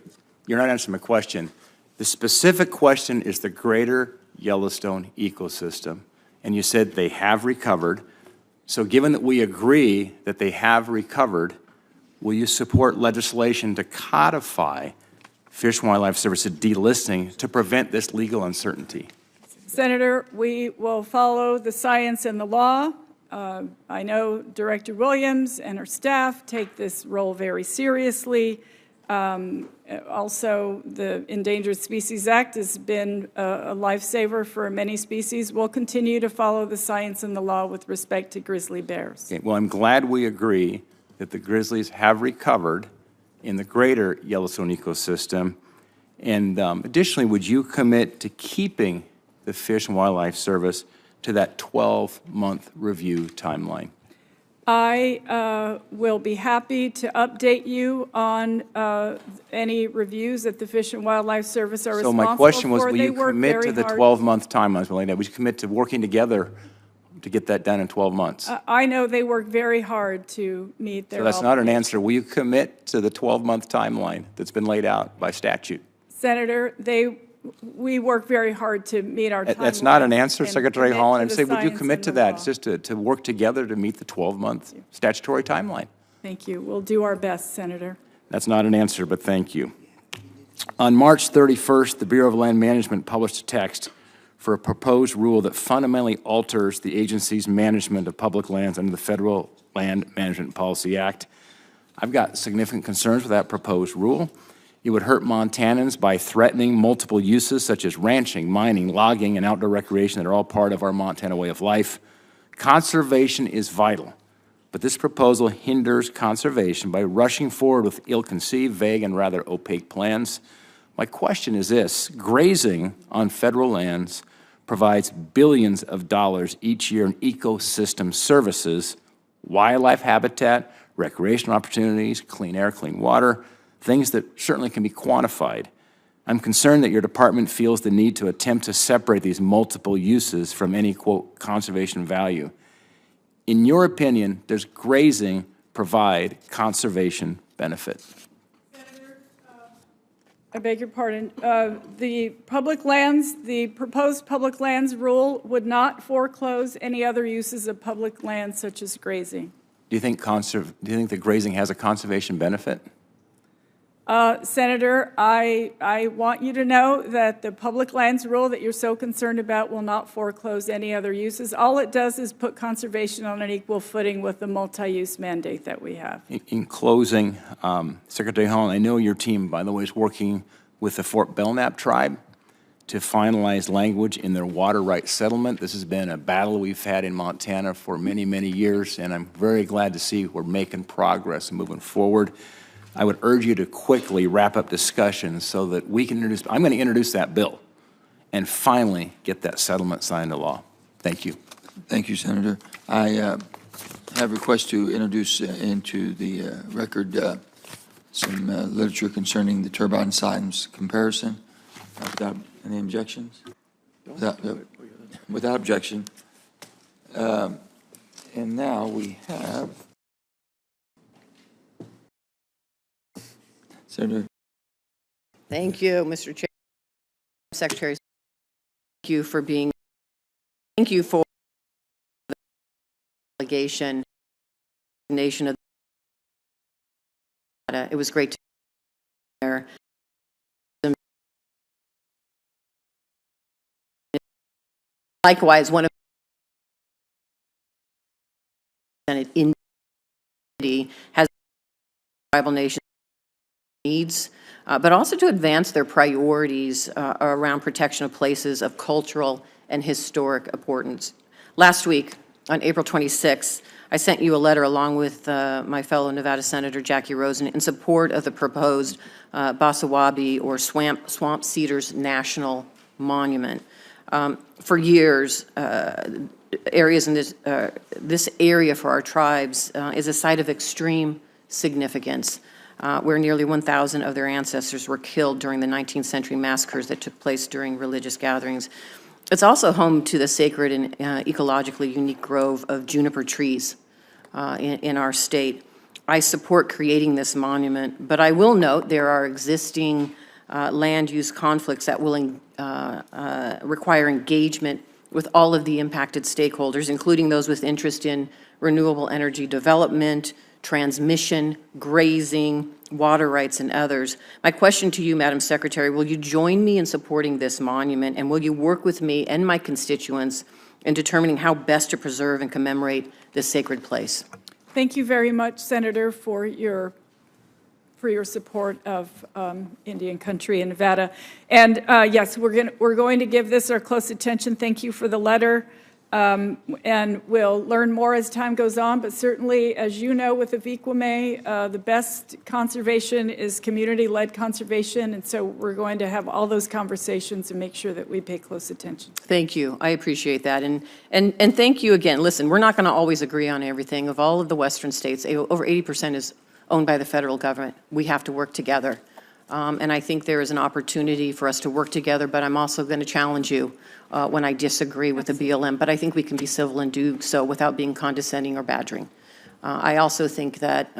not answering my question. The specific question is the greater Yellowstone ecosystem, and you said they have recovered. So given that we agree that they have recovered, will you support legislation to codify Fish and Wildlife Services delisting to prevent this legal uncertainty? Senator, we will follow the science and the law. I know Director Williams and her staff take this role very seriously. Also, the Endangered Species Act has been a lifesaver for many species. We'll continue to follow the science and the law with respect to grizzly bears. Okay, well, I'm glad we agree that the grizzlies have recovered in the greater Yellowstone ecosystem. And additionally, would you commit to keeping the Fish and Wildlife Service to that 12-month review timeline? I will be happy to update you on any reviews that the Fish and Wildlife Service are responsible for. So my question was, will They you work commit very to the hard. 12-month timeline, Melinda? Would you commit to working together to get that done in 12 months? I know they work very hard to meet their So that's not an obligations. answer. Will you commit to the 12-month timeline that's been laid out by statute? Senator, we work very hard to meet our timeline. That's not an answer, and Secretary commit Haaland. to I'm the saying, would you science commit and to the that? law. It's just to work together to meet the 12-month statutory timeline. Thank you. We'll do our best, Senator. That's not an answer, but thank you. On March 31st, the Bureau of Land Management published a text for a proposed rule that fundamentally alters the agency's management of public lands under the Federal Land Management Policy Act. I've got significant concerns with that proposed rule. It would hurt Montanans by threatening multiple uses such as ranching, mining, logging, and outdoor recreation that are all part of our Montana way of life. Conservation is vital, but this proposal hinders conservation by rushing forward with ill-conceived, vague, and rather opaque plans. My question is this: grazing on federal lands provides billions of dollars each year in ecosystem services, wildlife habitat, recreational opportunities, clean air, clean water, things that certainly can be quantified. I'm concerned that your department feels the need to attempt to separate these multiple uses from any, quote, conservation value. In your opinion, does grazing provide conservation benefit? I beg your pardon. The proposed public lands rule would not foreclose any other uses of public land such as grazing. Do you think that grazing has a conservation benefit? Senator, I want you to know that the public lands rule that you're so concerned about will not foreclose any other uses. All it does is put conservation on an equal footing with the multi-use mandate that we have. In closing, Secretary Haaland, I know your team, by the way, is working with the Fort Belknap tribe to finalize language in their water rights settlement. This has been a battle we've had in Montana for many, many years, and I'm very glad to see we're making progress and moving forward. I would urge you to quickly wrap up discussions so that we can I'm going to introduce that bill and finally get that settlement signed into law. Thank you. Thank you, Senator. I have requests to introduce into the record some literature concerning the turbine size comparison. Without any objections? Without objection. And now we have Senator. Thank you, Mr. Chair. Secretary, thank you for the delegation nation of it was great to be there. Likewise, one of in has tribal nations needs, but also to advance their priorities around protection of places of cultural and historic importance. Last week, on April 26th, I sent you a letter along with my fellow Nevada Senator Jackie Rosen in support of the proposed Basawabi or Swamp Cedars National Monument. For years, areas in this area for our tribes is a site of extreme significance, where nearly 1,000 of their ancestors were killed during the 19th century massacres that took place during religious gatherings. It's also home to the sacred and ecologically unique grove of juniper trees in our state. I support creating this monument, but I will note there are existing land use conflicts that will require engagement with all of the impacted stakeholders, including those with interest in renewable energy development, transmission, grazing, water rights, and others. My question to you, Madam Secretary, will you join me in supporting this monument, and will you work with me and my constituents in determining how best to preserve and commemorate this sacred place. Thank you very much, Senator, for your support of Indian country in Nevada. And yes, we're going to give this our close attention. Thank you for the letter. And we'll learn more as time goes on, but certainly, as you know, with the VQMA, the best conservation is community-led conservation, and so we're going to have all those conversations and make sure that we pay close attention. Thank you. I appreciate that. And thank you again. Listen, we're not going to always agree on everything. Of all of the western states, over 80% is owned by the federal government. We have to work together. And I think there is an opportunity for us to work together, but I'm also going to challenge you when I disagree with the BLM. But I think we can be civil and do so without being condescending or badgering. I also think that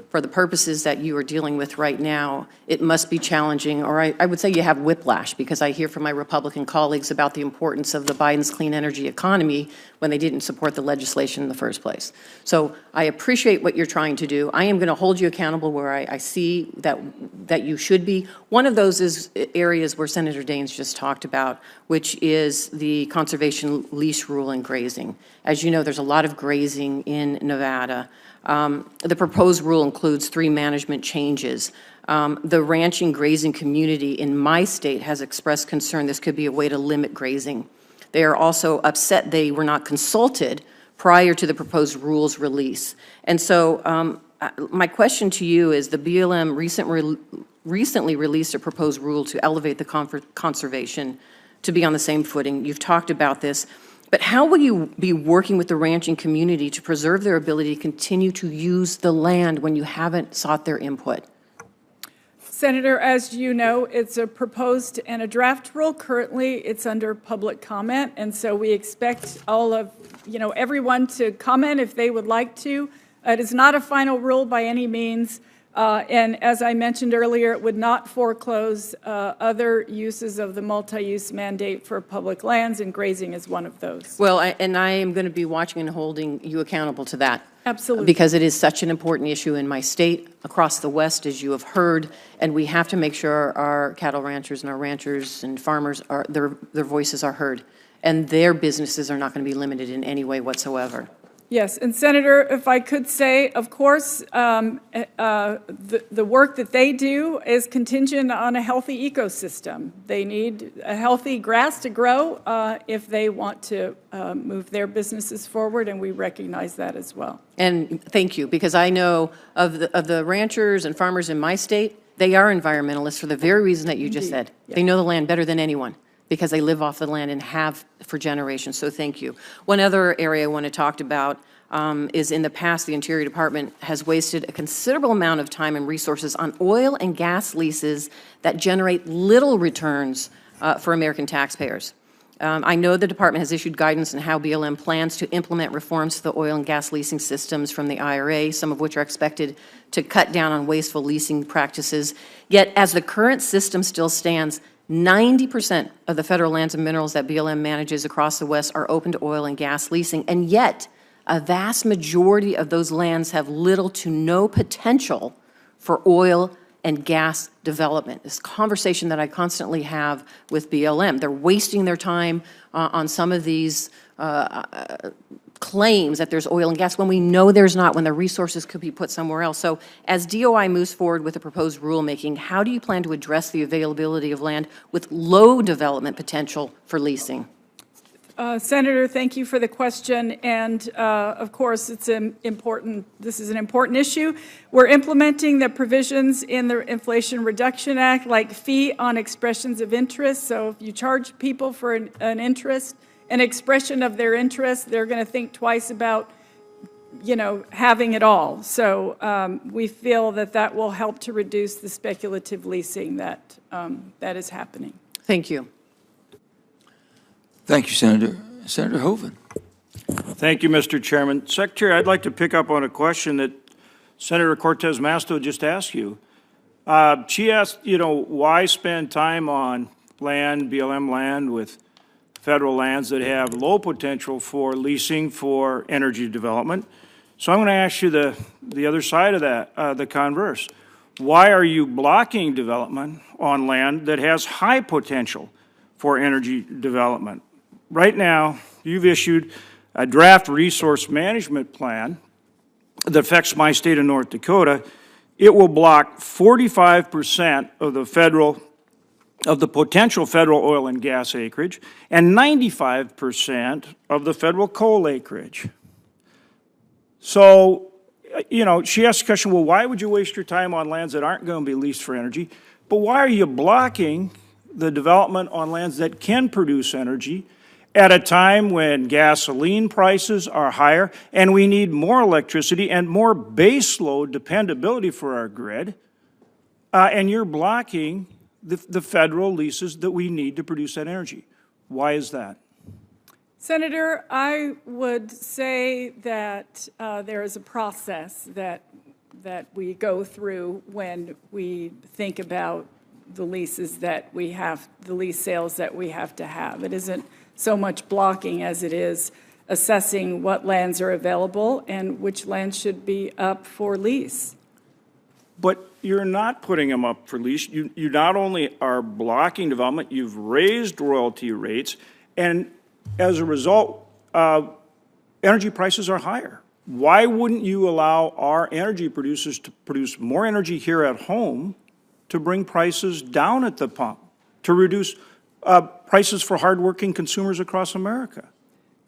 for the purposes that you are dealing with right now, it must be challenging, or I would say you have whiplash, because I hear from my Republican colleagues about the importance of the Biden's clean energy economy when they didn't support the legislation in the first place. So I appreciate what you're trying to do. I am going to hold you accountable where I see that you should be. One of those is areas where Senator Daines just talked about, which is the conservation lease rule in grazing. As you know, there's a lot of grazing in Nevada. The proposed rule includes 3 management changes. The ranching grazing community in my state has expressed concern this could be a way to limit grazing. They are also upset they were not consulted prior to the proposed rules release. And so my question to you is, the BLM recently released a proposed rule to elevate the conservation to be on the same footing. You've talked about this. But how will you be working with the ranching community to preserve their ability to continue to use the land when you haven't sought their input? Senator, as you know, it's a proposed and a draft rule. Currently, it's under public comment, and so we expect all of, everyone to comment if they would like to. It is not a final rule by any means. And as I mentioned earlier, it would not foreclose other uses of the multi-use mandate for public lands, and grazing is one of those. Well, and I am going to be watching and holding you accountable to that. Absolutely. Because it is such an important issue in my state, across the West, as you have heard, and we have to make sure our cattle ranchers and our ranchers and farmers, their voices are heard, and their businesses are not going to be limited in any way whatsoever. Yes, and Senator, if I could say, of course, the work that they do is contingent on a healthy ecosystem. They need a healthy grass to grow if they want to move their businesses forward, and we recognize that as well. And thank you, because I know of the ranchers and farmers in my state, they are environmentalists for the very reason that you just said. They know the land better than anyone, because they live off the land and have for generations, so thank you. One other area I want to talk about is, in the past, the Interior Department has wasted a considerable amount of time and resources on oil and gas leases that generate little returns for American taxpayers. I know the department has issued guidance on how BLM plans to implement reforms to the oil and gas leasing systems from the IRA, some of which are expected to cut down on wasteful leasing practices. Yet, as the current system still stands, 90% of the federal lands and minerals that BLM manages across the West are open to oil and gas leasing, and yet a vast majority of those lands have little to no potential for oil and gas development. This conversation that I constantly have with BLM, they're wasting their time on some of these claims that there's oil and gas when we know there's not, when the resources could be put somewhere else. So as DOI moves forward with the proposed rulemaking, how do you plan to address the availability of land with low development potential for leasing? Senator, thank you for the question, and of course, this is an important issue. We're implementing the provisions in the Inflation Reduction Act, like fee on expressions of interest. So if you charge people for an interest, an expression of their interest, they're going to think twice about, having it all. So we feel that will help to reduce the speculative leasing that is happening. Thank you. Thank you, Senator. Senator Hoeven. Thank you, Mr. Chairman. Secretary, I'd like to pick up on a question that Senator Cortez Masto just asked you. She asked, why spend time on land, BLM land, with federal lands that have low potential for leasing for energy development? So I'm going to ask you the other side of that, the converse. Why are you blocking development on land that has high potential for energy development? right now, you've issued a draft resource management plan that affects my state of North Dakota. It will block 45% of the potential federal oil and gas acreage and 95% of the federal coal acreage. So, she asked the question, well, why would you waste your time on lands that aren't going to be leased for energy? But why are you blocking the development on lands that can produce energy at a time when gasoline prices are higher and we need more electricity and more baseload dependability for our grid? And you're blocking the federal leases that we need to produce that energy. Why is that? Senator, I would say that there is a process that we go through when we think about the leases that we have, the lease sales that we have to have. It isn't so much blocking as it is assessing what lands are available and which lands should be up for lease. But you're not putting them up for lease. You not only are blocking development, you've raised royalty rates, and as a result, energy prices are higher. Why wouldn't you allow our energy producers to produce more energy here at home to bring prices down at the pump, to reduce prices for hardworking consumers across America?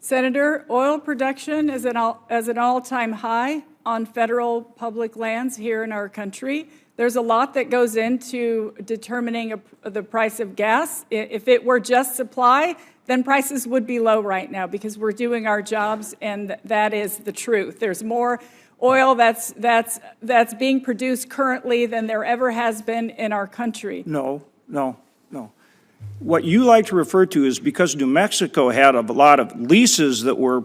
Senator, oil production is at an all-time high on federal public lands here in our country. There's a lot that goes into determining the price of gas. If it were just supply, then prices would be low right now because we're doing our jobs, and that is the truth. There's more oil that's being produced currently than there ever has been in our country. No. What you like to refer to is because New Mexico had a lot of leases that were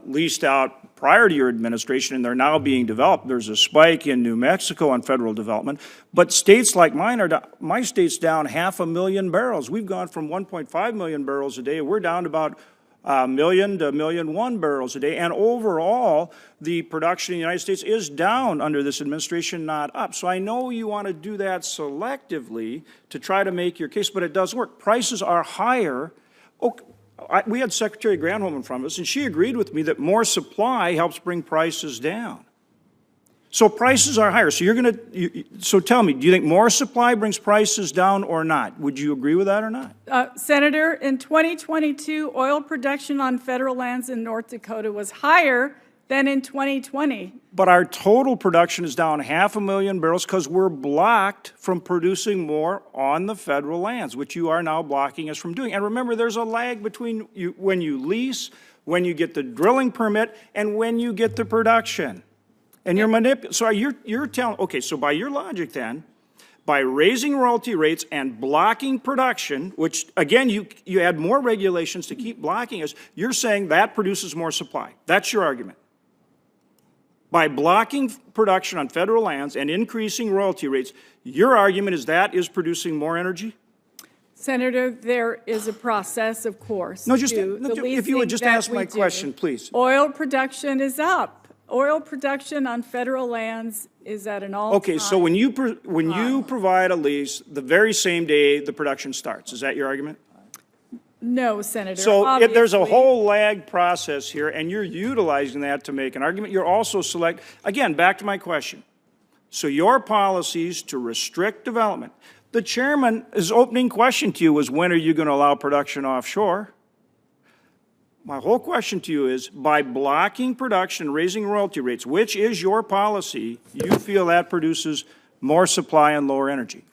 leased out prior to your administration and they're now being developed. There's a spike in New Mexico on federal development, but states like mine my state's down 500,000 barrels. We've gone from 1.5 million barrels a day. We're down to about 1 million to 1.1 million barrels a day. And overall, the production in the United States is down under this administration, not up. So I know you want to do that selectively to try to make your case, but it does work. Prices are higher. We had Secretary Granholm in front of us, and she agreed with me that more supply helps bring prices down. So prices are higher. So so tell me, do you think more supply brings prices down or not? Would you agree with that or not? Senator, in 2022, oil production on federal lands in North Dakota was higher than in 2020. But our total production is down 500,000 barrels because we're blocked from producing more on the federal lands, which you are now blocking us from doing. And remember, there's a lag between when you lease, when you get the drilling permit, and when you get the production. And you're telling, okay, so by your logic then, by raising royalty rates and blocking production, which again, you add more regulations to keep blocking us, you're saying that produces more supply. That's your argument. By blocking production on federal lands and increasing royalty rates, your argument is that is producing more energy? Senator, there is a process, of course. If you would just ask my question, please. Oil production is up. Oil production on federal lands is at an all-time Okay, so when you provide a lease, the very same day the production starts, is that your argument? No, Senator. So there's a whole lag process here, and you're utilizing that to make an argument. You're also again, back to my question. So your policies to restrict development. The chairman's opening question to you was, when are you going to allow production offshore? My whole question to you is, by blocking production and raising royalty rates, which is your policy, you feel that produces more supply and lower energy?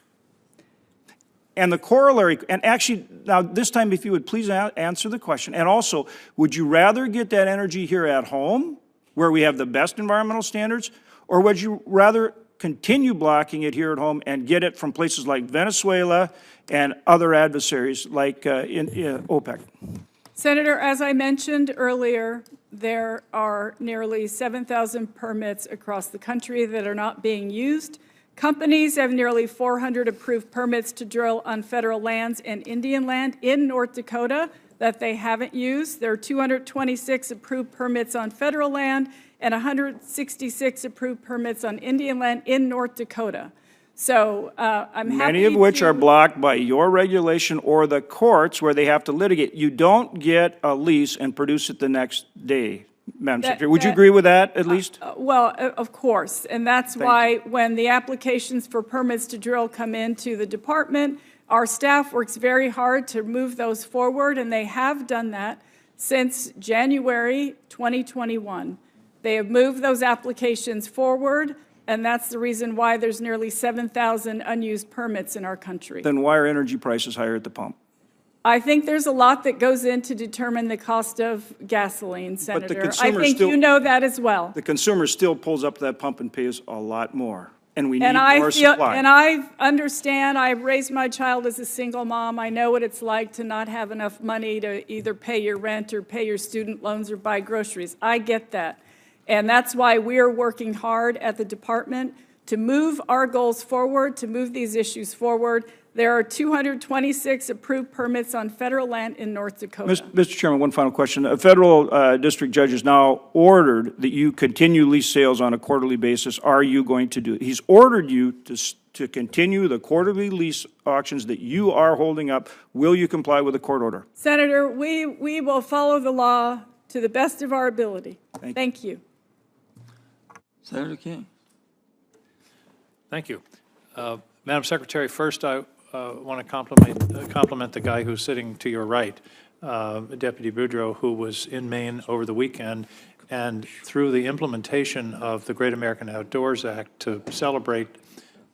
And the corollary, and actually, now this time if you would please answer the question, and also, would you rather get that energy here at home, where we have the best environmental standards, or would you rather continue blocking it here at home and get it from places like Venezuela and other adversaries like in OPEC? Senator, as I mentioned earlier, there are nearly 7,000 permits across the country that are not being used. Companies have nearly 400 approved permits to drill on federal lands and Indian land in North Dakota that they haven't used. There are 226 approved permits on federal land and 166 approved permits on Indian land in North Dakota. So I'm happy Many of which to- are blocked by your regulation or the courts where they have to litigate. You don't get a lease and produce it the next day, Madam Secretary. Would you agree with that, at least? Well, of course, and that's why when the applications for permits to drill come into the department, our staff works very hard to move those forward, and they have done that since January 2021. They have moved those applications forward, and that's the reason why there's nearly 7,000 unused permits in our country. Then why are energy prices higher at the pump? I think there's a lot that goes in to determine the cost of gasoline, But the Senator. I consumer think still- you know that as well. The consumer still pulls up that pump and pays a lot more, and we need And I more feel, supply. and I understand, I raised my child as a single mom. I know what it's like to not have enough money to either pay your rent or pay your student loans or buy groceries. I get that. And that's why we're working hard at the department to move our goals forward, to move these issues forward. There are 226 approved permits on federal land in North Dakota. Mr. Chairman, one final question. A federal district judge has now ordered that you continue lease sales on a quarterly basis. Are you going to do it? He's ordered you to continue the quarterly lease auctions that you are holding up. Will you comply with the court order? Senator, we will follow the law to the best of our ability. Thank you. Senator King. Thank you. Madam Secretary, first I want to compliment the guy who's sitting to your right, Deputy Boudreau, who was in Maine over the weekend, and through the implementation of the Great American Outdoors Act to celebrate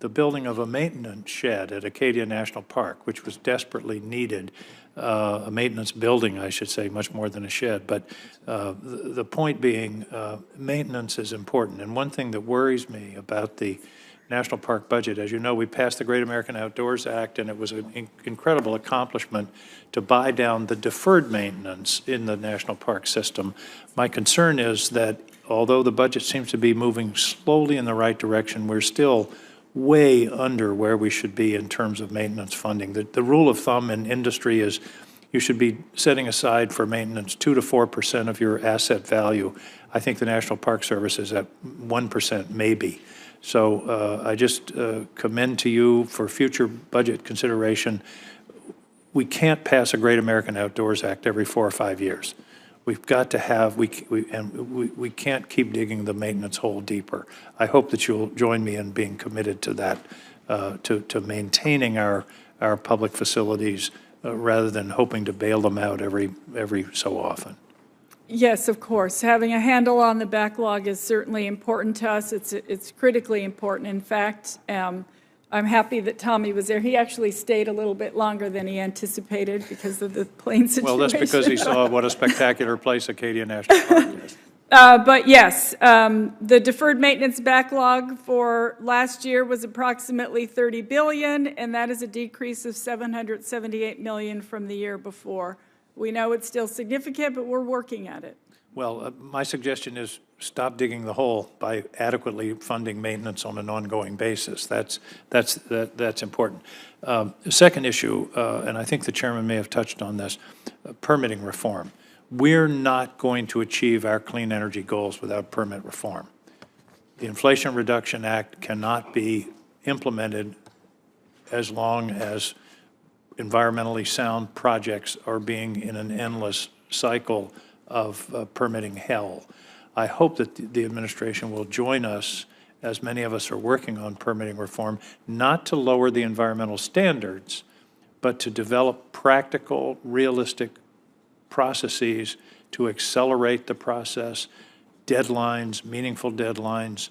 the building of a maintenance shed at Acadia National Park, which was desperately needed, a maintenance building, I should say, much more than a shed. But the point being, maintenance is important. And one thing that worries me about the National Park budget, as you know, we passed the Great American Outdoors Act, and it was an incredible accomplishment to buy down the deferred maintenance in the national park system. My concern is that although the budget seems to be moving slowly in the right direction, we're still way under where we should be in terms of maintenance funding. The rule of thumb in industry is you should be setting aside for maintenance 2 to 4% of your asset value. I think the National Park Service is at 1% maybe. So I just commend to you for future budget consideration. We can't pass a Great American Outdoors Act every 4 or 5 years. We've got to have, we can't keep digging the maintenance hole deeper. I hope that you'll join me in being committed to that, to maintaining our public facilities rather than hoping to bail them out every so often. Yes, of course. Having a handle on the backlog is certainly important to us. It's critically important. In fact, I'm happy that Tommy was there. He actually stayed a little bit longer than he anticipated because of the plane situation. Well, that's because he saw what a spectacular place Acadia National Park is. But yes, the deferred maintenance backlog for last year was approximately $30 billion, and that is a decrease of $778 million from the year before. We know it's still significant, but we're working at it. Well, my suggestion is stop digging the hole by adequately funding maintenance on an ongoing basis. That's important. The second issue, and I think the chairman may have touched on this, permitting reform. We're not going to achieve our clean energy goals without permit reform. The Inflation Reduction Act cannot be implemented as long as environmentally sound projects are being in an endless cycle of permitting hell. I hope that the administration will join us, as many of us are working on permitting reform, not to lower the environmental standards, but to develop practical, realistic processes to accelerate the process, deadlines, meaningful deadlines,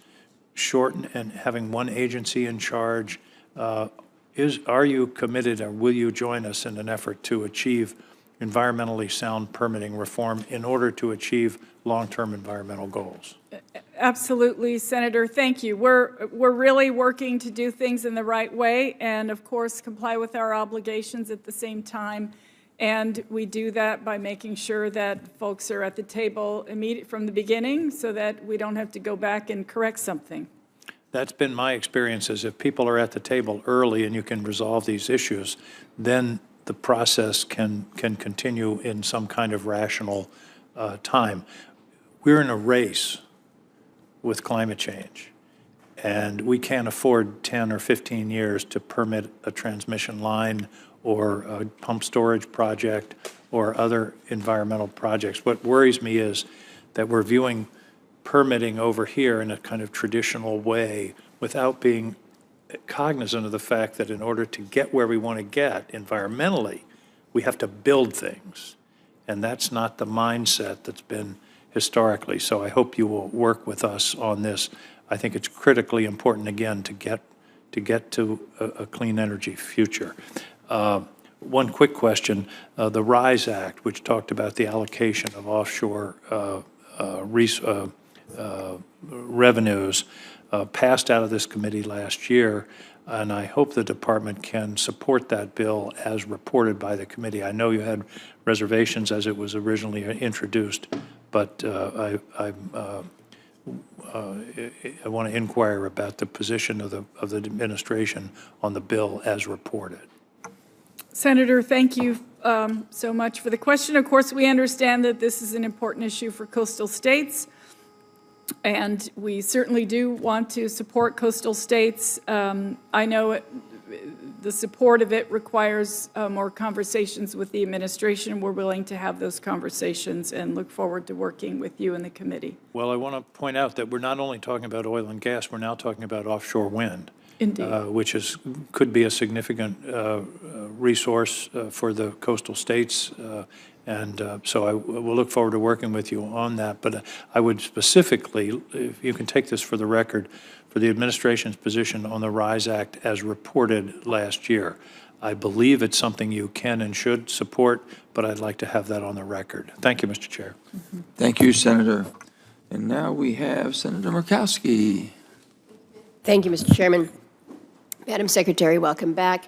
shorten, and having one agency in charge. Are you committed, or will you join us in an effort to achieve environmentally sound permitting reform in order to achieve long-term environmental goals? Absolutely, Senator. Thank you. We're really working to do things in the right way and, of course, comply with our obligations at the same time. And we do that by making sure that folks are at the table from the beginning so that we don't have to go back and correct something. That's been my experience, is if people are at the table early and you can resolve these issues, then the process can continue in some kind of rational time. We're in a race with climate change, And we can't afford 10 or 15 years to permit a transmission line or a pump storage project or other environmental projects. What worries me is that we're viewing permitting over here in a kind of traditional way without being cognizant of the fact that in order to get where we want to get environmentally, we have to build things. And that's not the mindset that's been historically. So I hope you will work with us on this. I think it's critically important, again, to get to a clean energy future. One quick question. The RISE Act, which talked about the allocation of offshore revenues, passed out of this committee last year, and I hope the department can support that bill as reported by the committee. I know you had reservations as it was originally introduced, but I want to inquire about the position of the administration on the bill as reported. Senator, thank you so much for the question. Of course, we understand that this is an important issue for coastal states, and we certainly do want to support coastal states. I know the support of it requires more conversations with the administration. We're willing to have those conversations and look forward to working with you and the committee. Well, I want to point out that we're not only talking about oil and gas, we're now talking about offshore wind. Indeed. Which could be a significant resource for the coastal states. So I will look forward to working with you on that. But I would specifically, if you can take this for the record, for the administration's position on the RISE Act as reported last year. I believe it's something you can and should support, but I'd like to have that on the record. Thank you, Mr. Chair. Thank you, Senator. And now we have Senator Murkowski. Thank you, Mr. Chairman. Madam Secretary, welcome back.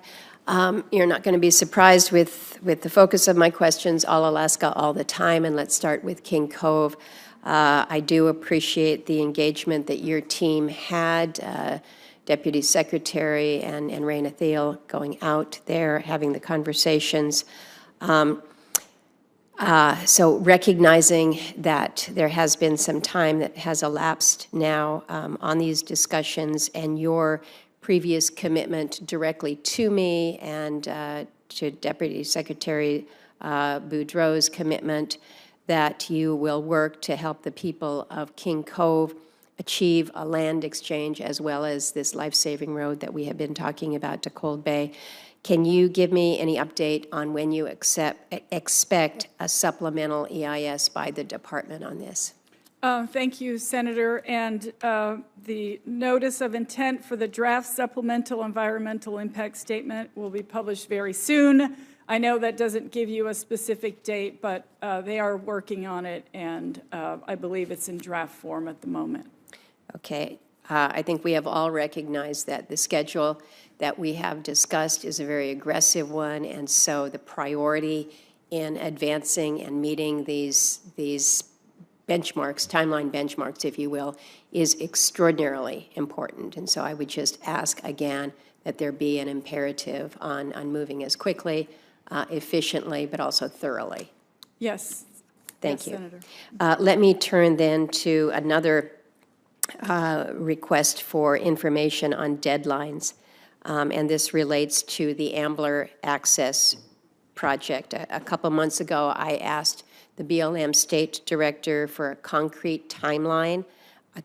You're not going to be surprised with the focus of my questions, all Alaska, all the time, and let's start with King Cove. I do appreciate the engagement that your team had, Deputy Secretary and Raina Thiel going out there, having the conversations. So recognizing that there has been some time that has elapsed now on these discussions, and your previous commitment directly to me and to Deputy Secretary Boudreau's commitment that you will work to help the people of King Cove achieve a land exchange as well as this life-saving road that we have been talking about to Cold Bay. Can you give me any update on when you expect a supplemental EIS by the department on this? Thank you, Senator. And the notice of intent for the draft supplemental environmental impact statement will be published very soon. I know that doesn't give you a specific date, but they are working on it, and I believe it's in draft form at the moment. Okay. I think we have all recognized that the schedule that we have discussed is a very aggressive one, and so the priority in advancing and meeting these benchmarks, timeline benchmarks, if you will, is extraordinarily important. And so I would just ask again that there be an imperative on moving as quickly, efficiently, but also thoroughly. Yes. Thank you. Senator. Let me turn then to another request for information on deadlines. And this relates to the Ambler Access Project. A couple months ago, I asked the BLM State Director for a concrete timeline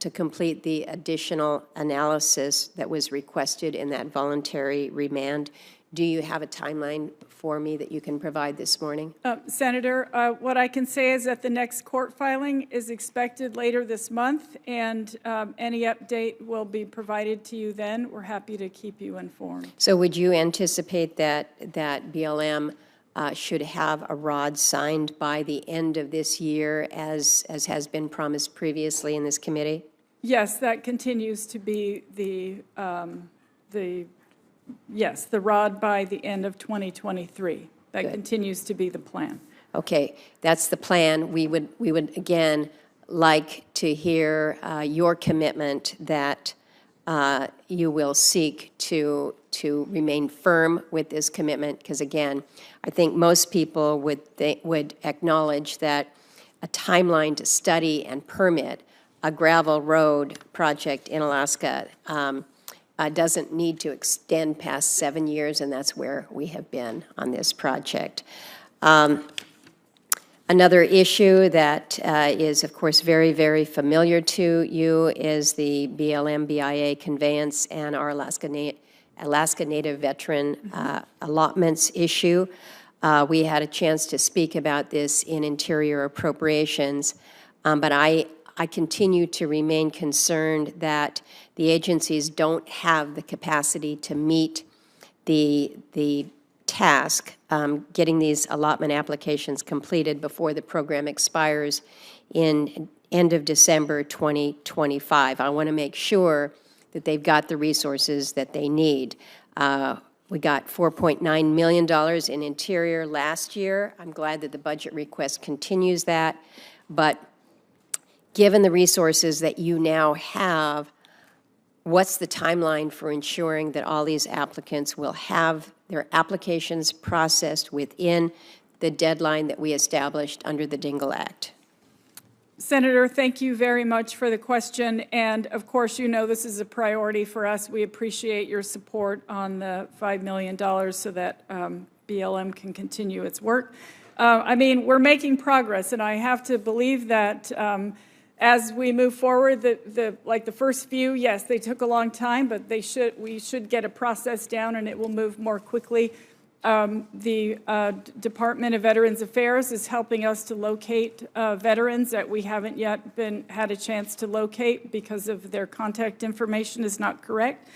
to complete the additional analysis that was requested in that voluntary remand. Do you have a timeline for me that you can provide this morning? Senator, what I can say is that the next court filing is expected later this month, and any update will be provided to you then. We're happy to keep you informed. So would you anticipate that BLM should have a ROD signed by the end of this year, as has been promised previously in this committee? Yes, that continues to be the ROD by the end of 2023. That Good. continues to be the plan. Okay, that's the plan. We would again like to hear your commitment that you will seek to remain firm with this commitment, because again, I think most people would acknowledge that a timeline to study and permit a gravel road project in Alaska doesn't need to extend past 7 years, and that's where we have been on this project. Another issue that is, of course, very, very familiar to you is the BLM-BIA conveyance and our Alaska Native veteran allotments issue. We had a chance to speak about this in Interior Appropriations, but I continue to remain concerned that the agencies don't have the capacity to meet the task, getting these allotment applications completed before the program expires in end of December 2025. I want to make sure that they've got the resources that they need. We got $4.9 million in Interior last year. I'm glad that the budget request continues that, but given the resources that you now have, what's the timeline for ensuring that all these applicants will have their applications processed within the deadline that we established under the Dingle Act? Senator, thank you very much for the question. And of course, you know this is a priority for us. We appreciate your support on the $5 million so that BLM can continue its work. I mean, we're making progress, and I have to believe that as we move forward, like the first few, yes, they took a long time, but we should get a process down, and it will move more quickly. The Department of Veterans Affairs is helping us to locate veterans that we haven't yet had a chance to locate because of their contact information is not correct.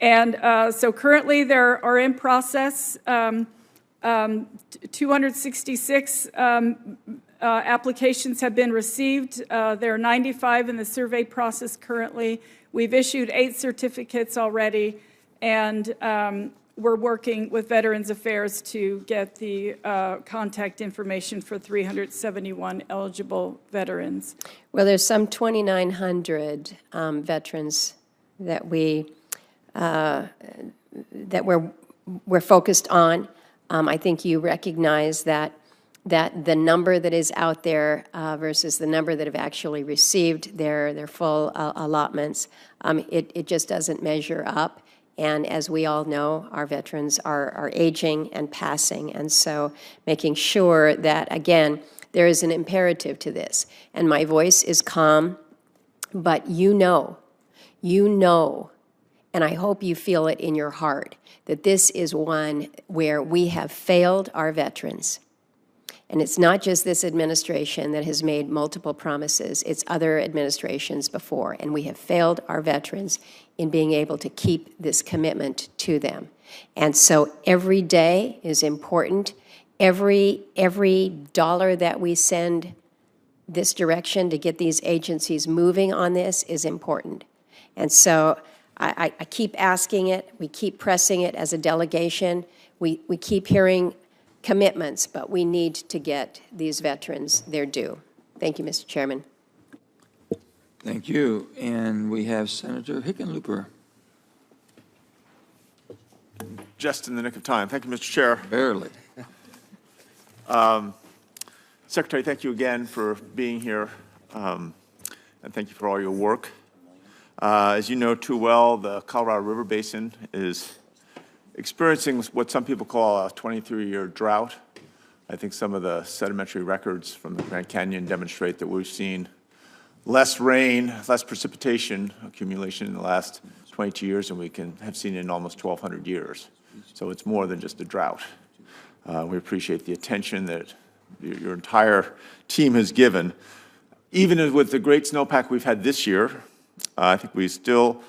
And so currently there are in process 266 applications have been received. There are 95 in the survey process currently. We've issued 8 certificates already, and we're working with Veterans Affairs to get the contact information for 371 eligible veterans. Well, there's some 2,900 veterans that we're focused on. I think you recognize that the number that is out there versus the number that have actually received their full allotments, it just doesn't measure up. And as we all know, our veterans are aging and passing. And so making sure that, again, there is an imperative to this. And my voice is calm, but you know, and I hope you feel it in your heart, that this is one where we have failed our veterans. And it's not just this administration that has made multiple promises, it's other administrations before, and we have failed our veterans in being able to keep this commitment to them. And so every day is important. Every dollar that we send this direction to get these agencies moving on this is important. And so I keep asking it, we keep pressing it as a delegation, we keep hearing commitments, but we need to get these veterans their due. Thank you, Mr. Chairman. Thank you. And we have Senator Hickenlooper. Just in the nick of time. Thank you, Mr. Chair. Barely. Secretary, thank you again for being here, and thank you for all your work. As you know too well, the Colorado River Basin is experiencing what some people call a 23-year drought. I think some of the sedimentary records from the Grand Canyon demonstrate that we've seen less rain, less precipitation accumulation in the last 22 years than we have seen in almost 1,200 years. So it's more than just a drought. We appreciate the attention that your entire team has given. Even with the great snowpack we've had this year, I think we still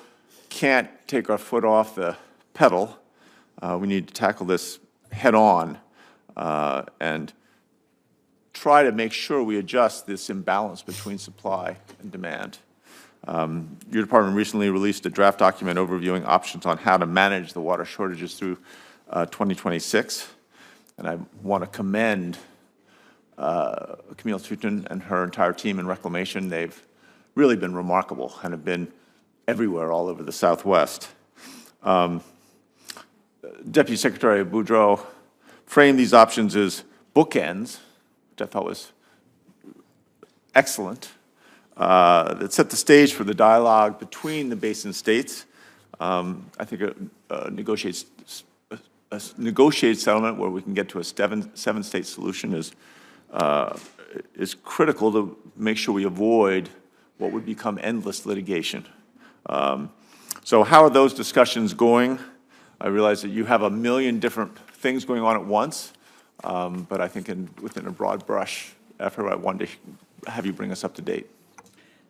can't take our foot off the pedal. We need to tackle this head on and try to make sure we adjust this imbalance between supply and demand. Your department recently released a draft document overviewing options on how to manage the water shortages through 2026. And I want to commend Camille Tutin and her entire team in reclamation. They've really been remarkable and have been everywhere all over the Southwest. Deputy Secretary Boudreau framed these options as bookends, which I thought was excellent. that set the stage for the dialogue between the basin states. I think a negotiated settlement where we can get to a seven-state solution is critical to make sure we avoid what would become endless litigation. So how are those discussions going? I realize that you have a million different things going on at once, but I think within a broad brush effort, I wanted to have you bring us up to date.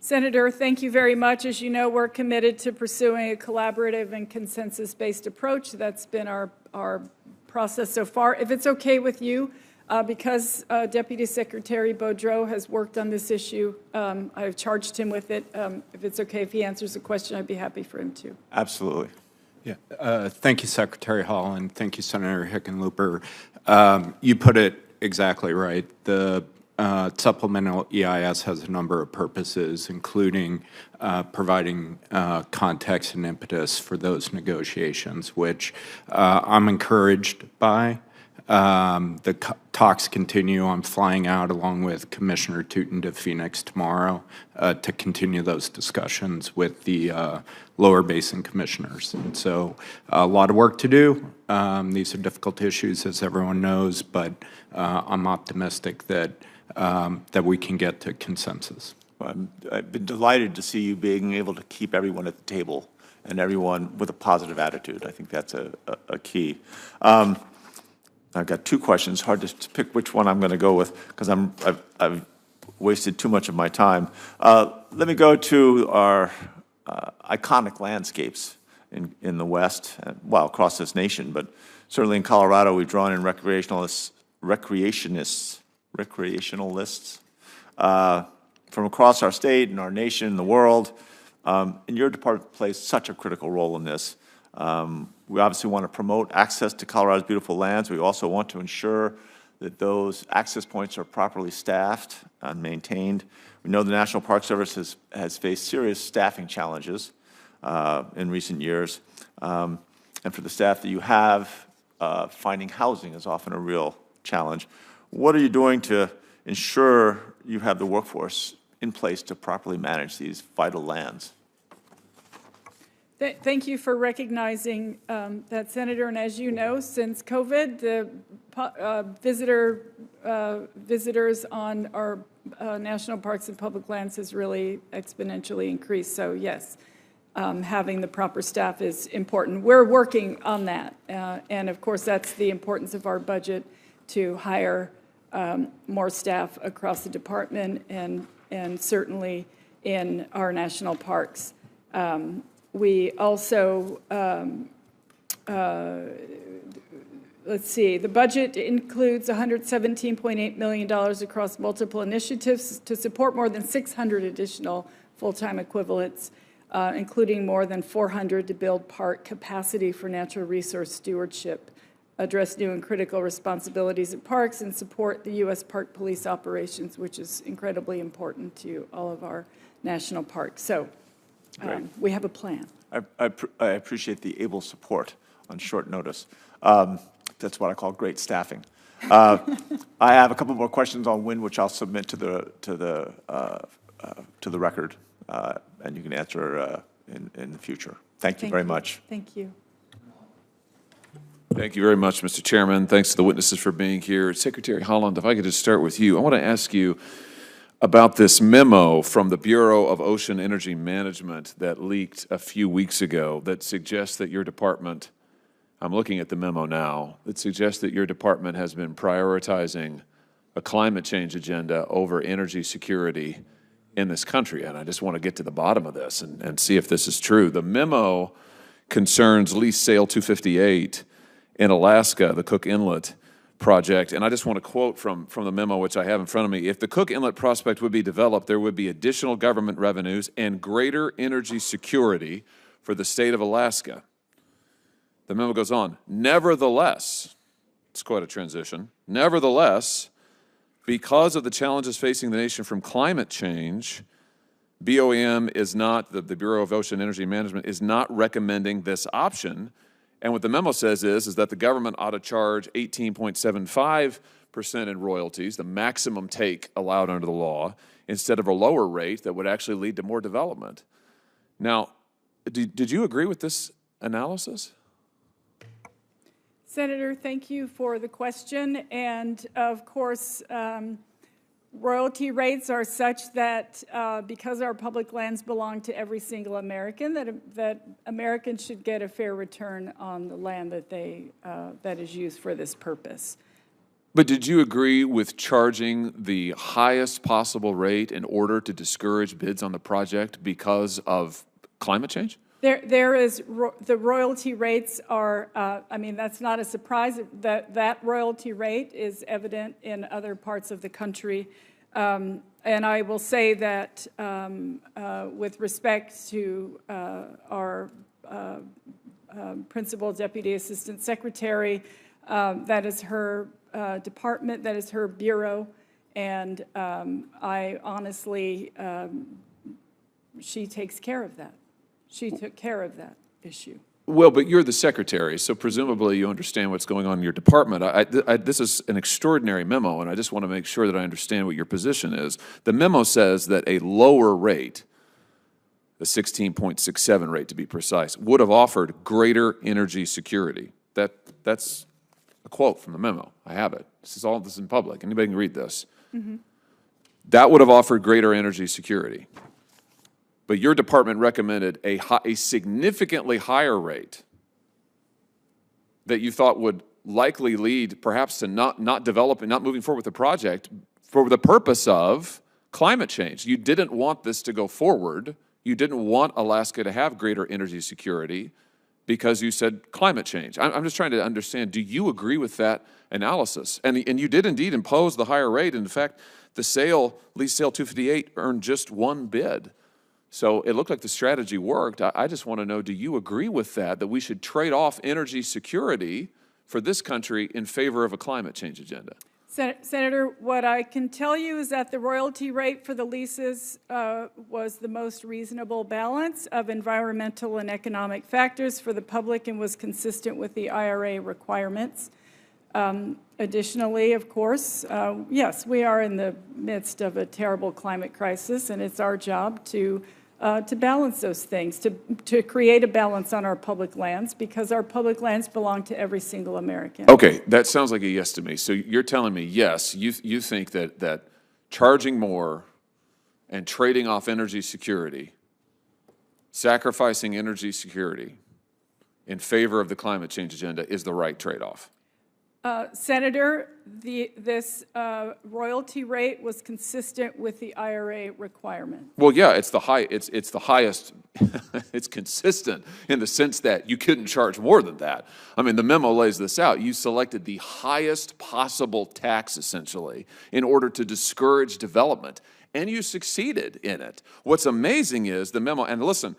Senator, thank you very much. As you know, we're committed to pursuing a collaborative and consensus-based approach. That's been our process so far. If it's okay with you, because Deputy Secretary Boudreau has worked on this issue, I've charged him with it. If it's okay if he answers a question, I'd be happy for him to. Absolutely. Yeah. Thank you, Secretary Haaland. Thank you, Senator Hickenlooper. You put it exactly right. The supplemental EIS has a number of purposes, including providing context and impetus for those negotiations, which I'm encouraged by. The talks continue. I'm flying out along with Commissioner Tootin to Phoenix tomorrow to continue those discussions with the lower basin commissioners. And so a lot of work to do. These are difficult issues, as everyone knows, but I'm optimistic that we can get to consensus. I've been delighted to see you being able to keep everyone at the table and everyone with a positive attitude. I think that's a key. I've got two questions. Hard to pick which one I'm going to go with because I've wasted too much of my time. Let me go to our iconic landscapes in the West, well, across this nation, but certainly in Colorado, we've drawn in recreationalists from across our state and our nation and the world. And your department plays such a critical role in this. We obviously want to promote access to Colorado's beautiful lands. We also want to ensure that those access points are properly staffed and maintained. We know the National Park Service has faced serious staffing challenges in recent years. And for the staff that you have, finding housing is often a real challenge. What are you doing to ensure you have the workforce in place to properly manage these vital lands? Thank you for recognizing that, Senator. And as you know, since COVID, the visitors on our national parks and public lands has really exponentially increased. So yes, having the proper staff is important. We're working on that. And of course, that's the importance of our budget, to hire more staff across the department and certainly in our national parks. We also, let's see, the budget includes $117.8 million across multiple initiatives to support more than 600 additional full-time equivalents, including more than 400 to build park capacity for natural resource stewardship, address new and critical responsibilities at parks, and support the U.S. Park Police operations, which is incredibly important to all of our national parks. So we have a plan. I appreciate the able support on short notice. That's what I call great staffing. I have a couple more questions on wind, which I'll submit to the record, and you can answer in the future. Thank you very much. Thank you. Thank you very much, Mr. Chairman. Thanks to the witnesses for being here. Secretary Haaland, if I could just start with you, I want to ask you about this memo from the Bureau of Ocean Energy Management that leaked a few weeks ago that suggests that your department, I'm looking at the memo now, that suggests that your department has been prioritizing a climate change agenda over energy security in this country. And I just want to get to the bottom of this and see if this is true. The memo concerns Lease Sale 258 in Alaska, the Cook Inlet project, and I just want to quote from the memo, which I have in front of me. If the Cook Inlet prospect would be developed, there would be additional government revenues and greater energy security for the state of Alaska. The memo goes on. Nevertheless, it's quite a transition. Nevertheless, because of the challenges facing the nation from climate change, BOEM is not, the Bureau of Ocean Energy Management is not recommending this option And what the memo says is that the government ought to charge 18.75% in royalties, the maximum take allowed under the law, instead of a lower rate that would actually lead to more development. Now, did you agree with this analysis? Senator, thank you for the question. And of course, royalty rates are such that because our public lands belong to every single American, that Americans should get a fair return on the land that that is used for this purpose. But did you agree with charging the highest possible rate in order to discourage bids on the project because of climate change? There is, the royalty rates are, I mean, that's not a surprise. That royalty rate is evident in other parts of the country. And I will say that with respect to our Principal Deputy Assistant Secretary, that is her department, that is her bureau, and I honestly, she takes care of that. She took care of that issue. Well, but you're the secretary, so presumably you understand what's going on in your department. This is an extraordinary memo, and I just want to make sure that I understand what your position is. The memo says that a lower rate, a 16.67 rate to be precise, would have offered greater energy security. That's a quote from the memo. I have it. This is in public. Anybody can read this. Mm-hmm. That would have offered greater energy security. But your department recommended a significantly higher rate that you thought would likely lead perhaps to not developing, not moving forward with the project for the purpose of climate change. You didn't want this to go forward. You didn't want Alaska to have greater energy security because you said climate change. I'm just trying to understand, do you agree with that analysis? And you did indeed impose the higher rate. In fact, the lease sale 258 earned just one bid. So it looked like the strategy worked. I just want to know, do you agree with that we should trade off energy security for this country in favor of a climate change agenda? Senator, what I can tell you is that the royalty rate for the leases was the most reasonable balance of environmental and economic factors for the public and was consistent with the IRA requirements. Additionally, of course, yes, we are in the midst of a terrible climate crisis, and it's our job to balance those things, to create a balance on our public lands, because our public lands belong to every single American. Okay, that sounds like a yes to me. So you're telling me, yes, you think that charging more and trading off energy security, sacrificing energy security in favor of the climate change agenda is the right trade-off? Senator, this royalty rate was consistent with the IRA requirement. Well, yeah, it's the highest. It's consistent in the sense that you couldn't charge more than that. I mean, the memo lays this out. You selected the highest possible tax, essentially, in order to discourage development, and you succeeded in it. What's amazing is the memo, and listen,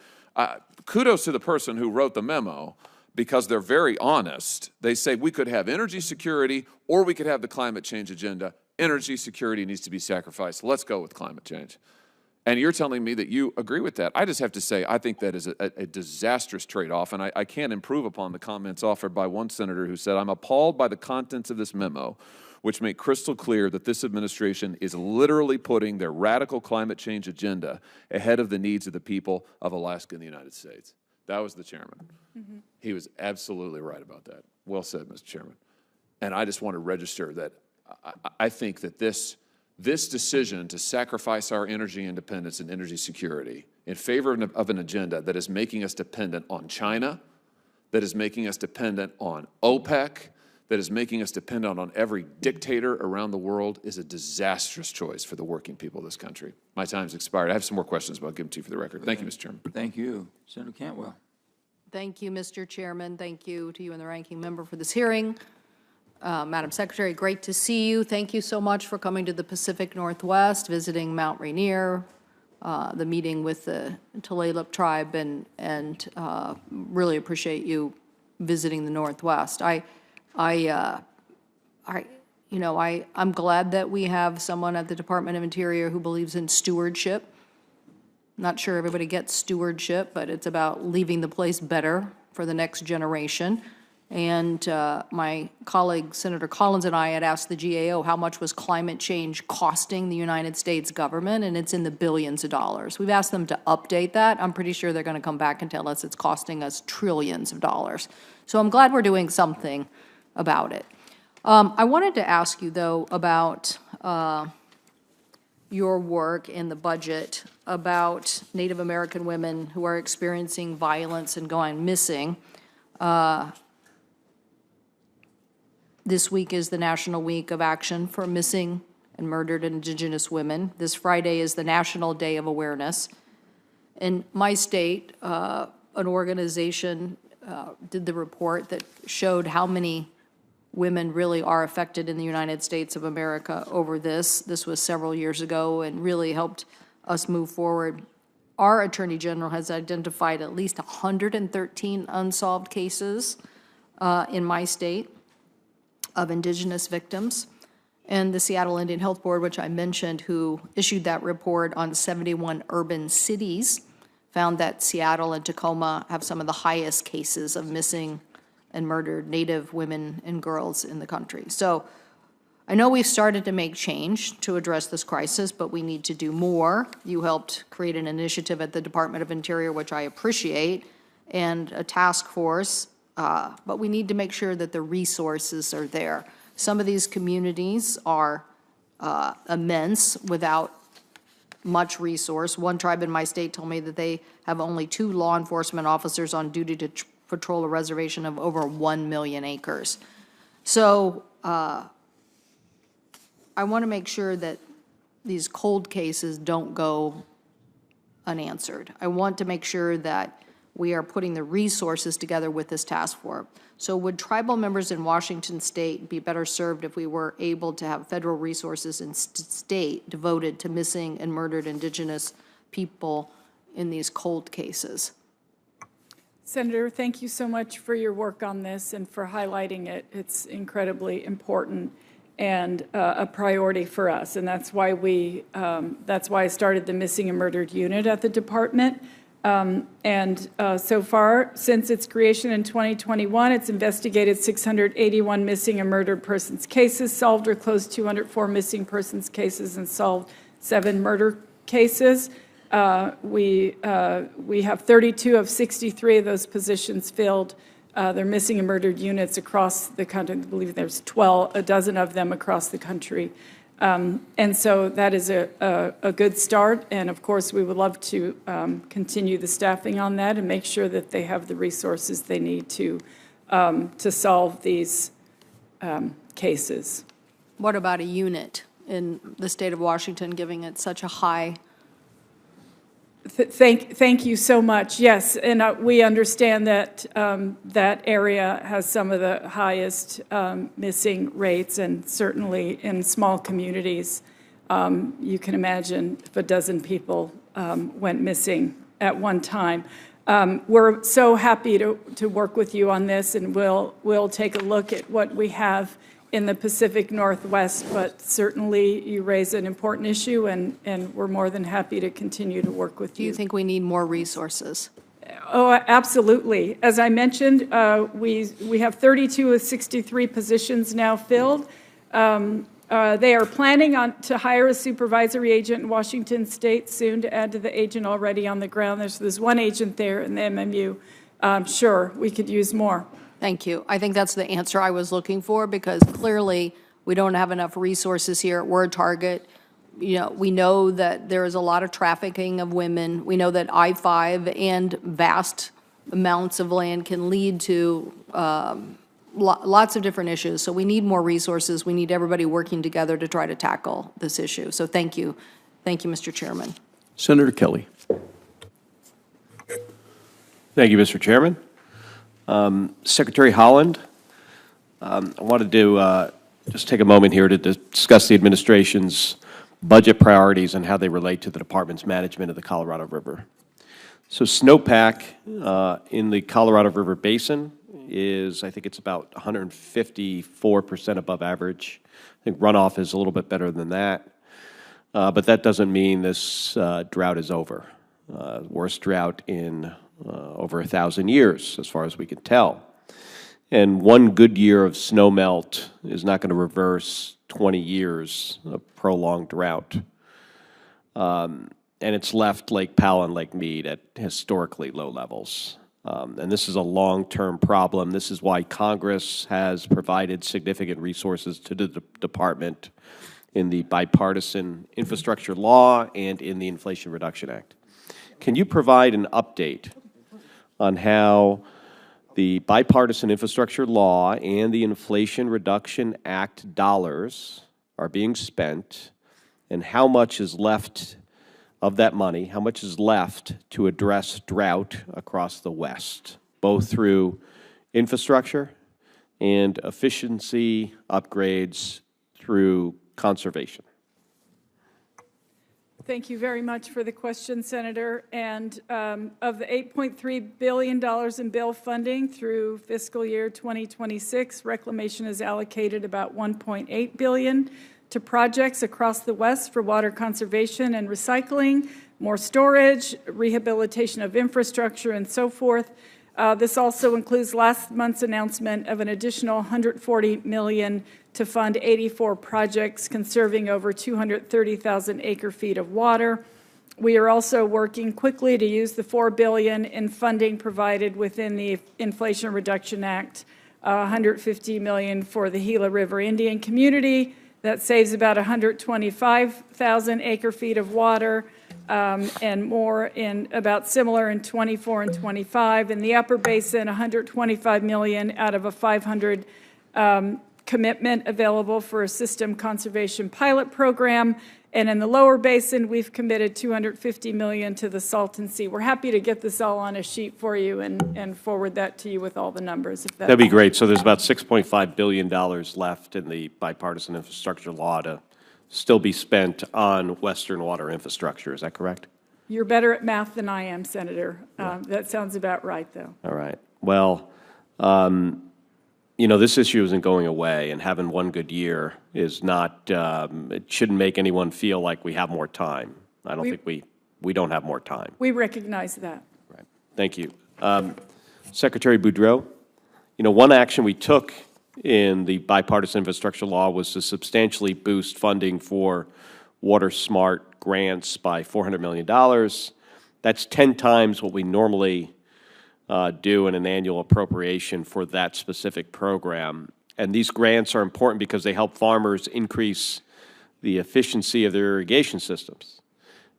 kudos to the person who wrote the memo, because they're very honest. They say we could have energy security or we could have the climate change agenda. Energy security needs to be sacrificed. Let's go with climate change. And you're telling me that you agree with that. I just have to say, I think that is a disastrous trade-off, and I can't improve upon the comments offered by one senator who said, I'm appalled by the contents of this memo, which make crystal clear that this administration is literally putting their radical climate change agenda ahead of the needs of the people of Alaska and the United States. That was the chairman. Mm-hmm. He was absolutely right about that. Well said, Mr. Chairman. And I just want to register that I think that this decision to sacrifice our energy independence and energy security in favor of an agenda that is making us dependent on China, that is making us dependent on OPEC, that is making us dependent on every dictator around the world is a disastrous choice for the working people of this country. My time's expired. I have some more questions, but I'll give them to you for the record. Thank you, Mr. Chairman. Thank you. Senator Cantwell. Thank you, Mr. Chairman. Thank you to you and the ranking member for this hearing. Madam Secretary, great to see you. Thank you so much for coming to the Pacific Northwest, visiting Mount Rainier, the meeting with the Tulalip tribe, and really appreciate you visiting the Northwest. I'm glad that we have someone at the Department of Interior who believes in stewardship. Not sure everybody gets stewardship, but it's about leaving the place better for the next generation. And my colleague, Senator Collins, and I had asked the GAO how much was climate change costing the United States government, and it's in the billions of dollars. We've asked them to update that. I'm pretty sure they're going to come back and tell us it's costing us trillions of dollars. So I'm glad we're doing something about it. I wanted to ask you, though, about your work in the budget about Native American women who are experiencing violence and going missing. This week is the National Week of Action for Missing and Murdered Indigenous Women. This Friday is the National Day of Awareness. In my state, an organization did the report that showed how many women really are affected in the United States of America over this. This was several years ago and really helped us move forward. Our Attorney General has identified at least 113 unsolved cases in my state of indigenous victims. And the Seattle Indian Health Board, which I mentioned, who issued that report on 71 urban cities, found that Seattle and Tacoma have some of the highest cases of missing and murdered Native women and girls in the country. So I know we've started to make change to address this crisis, but we need to do more. You helped create an initiative at the Department of Interior, which I appreciate, and a task force, but we need to make sure that the resources are there. Some of these communities are immense without much resource. One tribe in my state told me that they have only 2 law enforcement officers on duty to patrol a reservation of over 1 million acres. So I want to make sure that these cold cases don't go unanswered. I want to make sure that we are putting the resources together with this task force. So would tribal members in Washington state be better served if we were able to have federal resources in state devoted to missing and murdered indigenous people in these cold cases? Senator, thank you so much for your work on this and for highlighting it. It's incredibly important and a priority for us, and that's why I started the Missing and Murdered Unit at the department. So far, since its creation in 2021, it's investigated 681 missing and murdered persons cases, solved or closed 204 missing persons cases, and solved 7 murder cases. We have 32 of 63 of those positions filled. They're missing and murdered units across the country. I believe there's a dozen of them across the country. And so that is a good start. And of course, we would love to continue the staffing on that and make sure that they have the resources they need to solve these cases. What about a unit in the state of Washington, giving it such a high? Thank you so much. Yes, and we understand that that area has some of the highest missing rates, and certainly in small communities, you can imagine if a dozen people went missing at one time. We're so happy to work with you on this, and we'll take a look at what we have in the Pacific Northwest, but certainly you raise an important issue, and we're more than happy to continue to work with you. Do you think we need more resources? Oh, absolutely. As I mentioned, we have 32 of 63 positions now filled. They are planning to hire a supervisory agent in Washington State soon to add to the agent already on the ground. There's one agent there in the MMU. Sure, we could use more. Thank you. I think that's the answer I was looking for, because clearly we don't have enough resources here. We're a target. You know, we know that there is a lot of trafficking of women. We know that I-5 and vast amounts of land can lead to lots of different issues. So we need more resources. We need everybody working together to try to tackle this issue. So thank you. Thank you, Mr. Chairman. Senator Kelly. Thank you, Mr. Chairman. Secretary Haaland, I wanted to just take a moment here to discuss the administration's budget priorities and how they relate to the department's management of the Colorado River. So snowpack in the Colorado River Basin is, I think it's about 154% above average. I think runoff is a little bit better than that, but that doesn't mean this drought is over. Worst drought in over 1,000 years, as far as we can tell. And one good year of snowmelt is not going to reverse 20 years of prolonged drought. And it's left Lake Powell and Lake Mead at historically low levels. And this is a long-term problem. This is why Congress has provided significant resources to the department in the bipartisan infrastructure law and in the Inflation Reduction Act. Can you provide an update on how the bipartisan infrastructure law and the Inflation Reduction Act dollars are being spent, and how much is left of that money, how much is left to address drought across the West, both through infrastructure and efficiency upgrades through conservation? Thank you very much for the question, Senator. And of the $8.3 billion in bill funding through fiscal year 2026, Reclamation has allocated about $1.8 billion to projects across the West for water conservation and recycling, more storage, rehabilitation of infrastructure, and so forth. This also includes last month's announcement of an additional $140 million to fund 84 projects conserving over 230,000 acre-feet of water. We are also working quickly to use the $4 billion in funding provided within the Inflation Reduction Act, $150 million for the Gila River Indian community. That saves about 125,000 acre-feet of water, and more in about similar in 24 and 25. In the Upper Basin, $125 million out of a $500 commitment available for a system conservation pilot program. And in the Lower Basin, we've committed $250 million to the Salton Sea. We're happy to get this all on a sheet for you and forward that to you with all the numbers. If That'd be great. So there's about $6.5 billion left in the bipartisan infrastructure law to still be spent on Western water infrastructure. Is that correct? You're better at math than I am, Senator. That sounds about right, though. All right. Well, you know, this issue isn't going away, and having one good year is not, it shouldn't make anyone feel like we have more time. I don't think we don't have more time. We recognize that. Right. Thank you. Secretary Boudreau, you know, one action we took in the bipartisan infrastructure law was to substantially boost funding for water smart grants by $400 million. That's 10 times what we normally do in an annual appropriation for that specific program. And these grants are important because they help farmers increase the efficiency of their irrigation systems.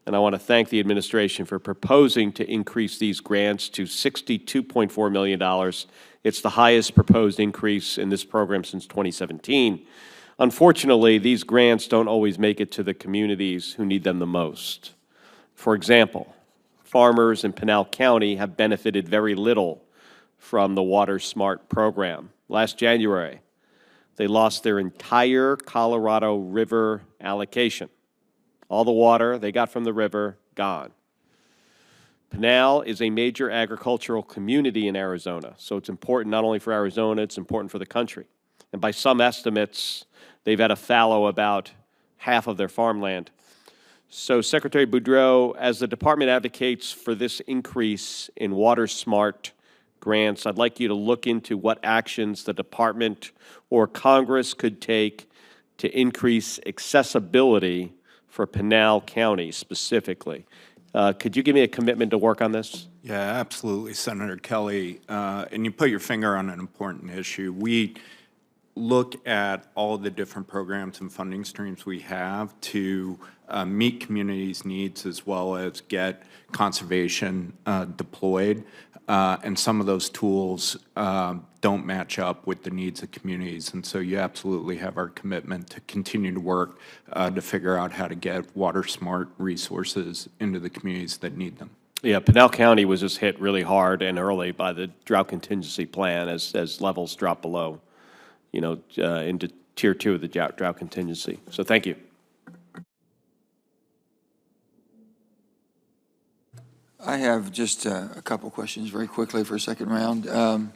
And I want to thank the administration for proposing to increase these grants to $62.4 million. It's the highest proposed increase in this program since 2017. Unfortunately, these grants don't always make it to the communities who need them the most. For example, farmers in Pinal County have benefited very little from the Water Smart program. Last January, they lost their entire Colorado River allocation. All the water they got from the river, gone. Pinal is a major agricultural community in Arizona, so it's important not only for Arizona, it's important for the country. And by some estimates, they've had to fallow about half of their farmland. So, Secretary Boudreau, as the department advocates for this increase in Water Smart grants, I'd like you to look into what actions the department or Congress could take to increase accessibility for Pinal County specifically. Could you give me a commitment to work on this? Yeah, absolutely, Senator Kelly. And you put your finger on an important issue. We look at all of the different programs and funding streams we have to meet communities' needs as well as get conservation deployed. And some of those tools don't match up with the needs of communities. And so you absolutely have our commitment to continue to work to figure out how to get water smart resources into the communities that need them. Yeah, Pinal County was just hit really hard and early by the drought contingency plan as levels dropped below, you know, into Tier 2 of the drought contingency. So thank you. I have just a couple questions very quickly for a second round.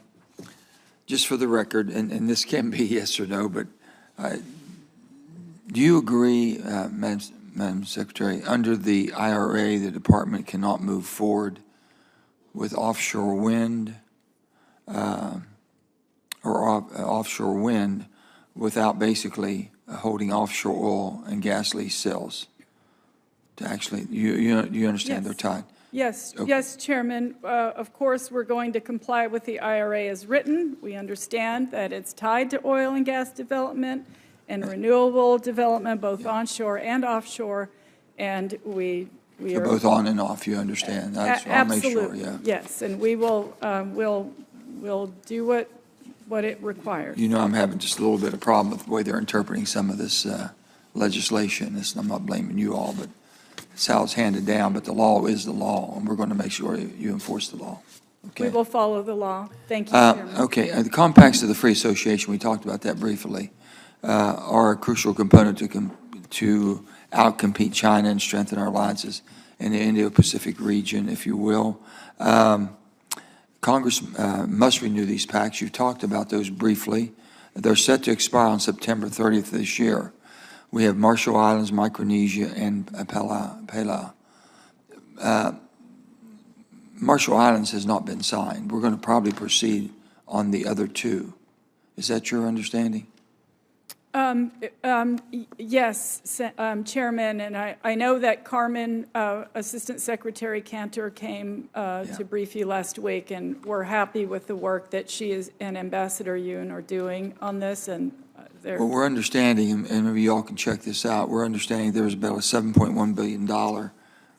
Just for the record, and this can be yes or no, but do you agree, Madam Secretary, under the IRA, the department cannot move forward with offshore wind offshore wind without basically holding offshore oil and gas lease sales. To actually, you understand they're tied. Yes, Okay. yes, Chairman. Of course, we're going to comply with the IRA as written. We understand that it's tied to oil and gas development and renewable development, both onshore and offshore, and we They're are... both on and off, you understand. That's, I'll make sure, Absolutely, yeah. yes, and we will, we'll do what it requires. You know, I'm having just a little bit of problem with the way they're interpreting some of this legislation. I'm not blaming you all, but it's how it's handed down, but the law is the law, and we're going to make sure you enforce the law. Okay. We will follow the law. Thank you, Chairman. Okay, the compacts of the Free Association, we talked about that briefly, are a crucial component to outcompete China and strengthen our alliances in the Indo-Pacific region, if you will. Congress must renew these pacts. You talked about those briefly. They're set to expire on September 30th this year. We have Marshall Islands, Micronesia, and Palau. Marshall Islands has not been signed. We're going to probably proceed on the other two. Is that your understanding? Yes, Chairman, and I know that Carmen, Assistant Secretary Cantor, came to brief you last week, and we're happy with the work that she and Ambassador Yoon are doing on this, and they're... Well, we're understanding, and maybe y'all can check this out, we're understanding there's about a $7.1 billion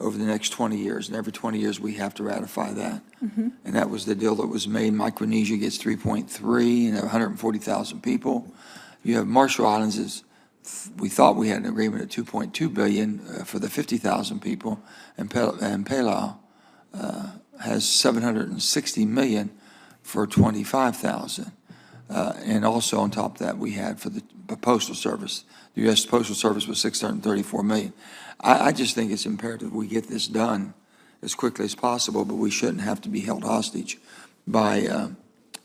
over the next 20 years, and every 20 years we have to ratify that. Mm-hmm. And that was the deal that was made. Micronesia gets 3.3 and 140,000 people. You have Marshall Islands we thought we had an agreement at 2.2 billion for the 50,000 people, and Palau has 760 million for 25,000. And also on top of that, we had for the Postal Service. The U.S. Postal Service was 634 million. I just think it's imperative we get this done as quickly as possible, but we shouldn't have to be held hostage by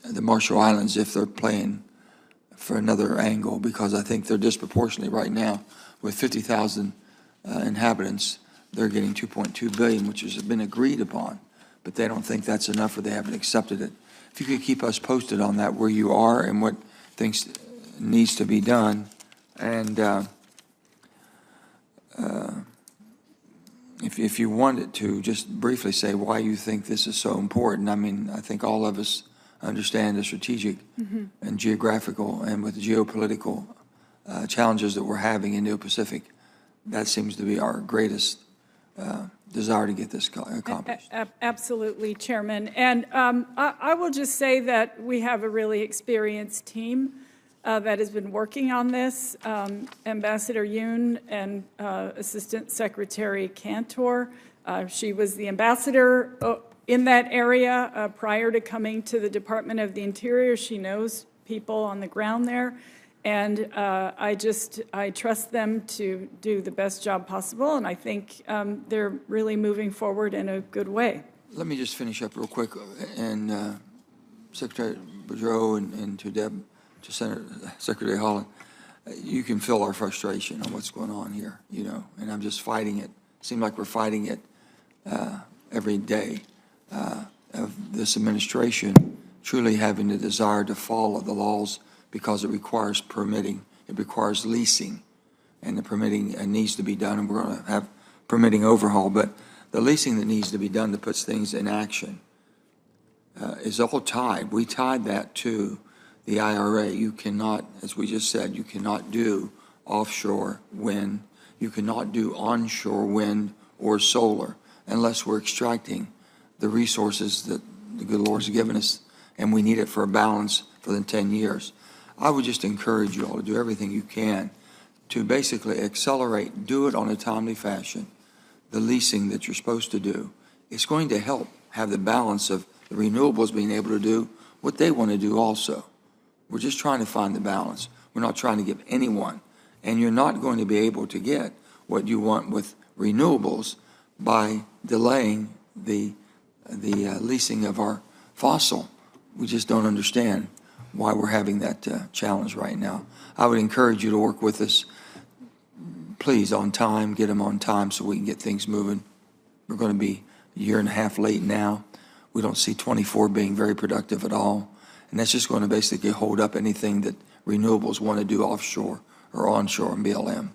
the Marshall Islands if they're playing for another angle, because I think they're disproportionately right now with 50,000 inhabitants. They're getting 2.2 billion, which has been agreed upon, but they don't think that's enough, or they haven't accepted it. If you could keep us posted on that, where you are and what things needs to be done, and if you wanted to just briefly say why you think this is so important. I mean, I think all of us understand the strategic and geographical and with the geopolitical challenges that we're having in the Pacific. That seems to be our greatest desire to get this accomplished. Absolutely, Chairman. And I will just say that we have a really experienced team that has been working on this. Ambassador Yoon and Assistant Secretary Cantor. She was the ambassador in that area prior to coming to the Department of the Interior. She knows people on the ground there. And I trust them to do the best job possible, and I think they're really moving forward in a good way. Let me just finish up real quick, and Secretary Boudreau and to Deb, to Secretary Haaland, you can feel our frustration on what's going on here, you know, and I'm just fighting it. Seems like we're fighting it every day of this administration truly having the desire to follow the laws, because it requires permitting, it requires leasing, and the permitting needs to be done, and we're going to have permitting overhaul, but the leasing that needs to be done that puts things in action is all tied. We tied that to the IRA. You cannot, as we just said, you cannot do offshore wind, you cannot do onshore wind or solar unless we're extracting the resources that the good Lord's given us, and we need it for a balance for the 10 years. I would just encourage you all to do everything you can to basically accelerate, do it on a timely fashion, the leasing that you're supposed to do. It's going to help have the balance of the renewables being able to do what they want to do also. We're just trying to find the balance. We're not trying to give anyone, and you're not going to be able to get what you want with renewables by delaying the leasing of our fossil. We just don't understand why we're having that challenge right now. I would encourage you to work with us, please, on time, get them on time so we can get things moving. We're going to be a year and a half late now. we don't see 24 being very productive at all. And that's just going to basically hold up anything that renewables want to do offshore or onshore in BLM.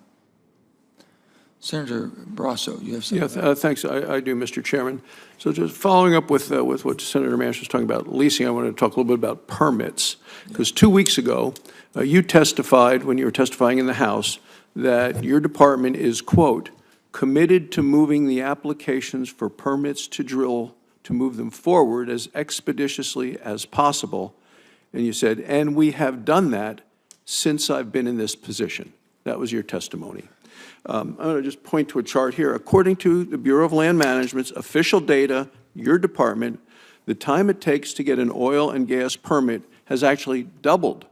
Senator Barrasso, you have something? Yeah, thanks. I do, Mr. Chairman. So just following up with what Senator Manchin was talking about leasing, I wanted to talk a little bit about permits. Because 2 weeks ago, you testified, when you were testifying in the House, that your department is, quote, committed to moving the applications for permits to drill, to move them forward as expeditiously as possible. And you said, and we have done that since I've been in this position. That was your testimony. I'm going to just point to a chart here. According to the Bureau of Land Management's official data, your department, the time it takes to get an oil and gas permit has actually doubled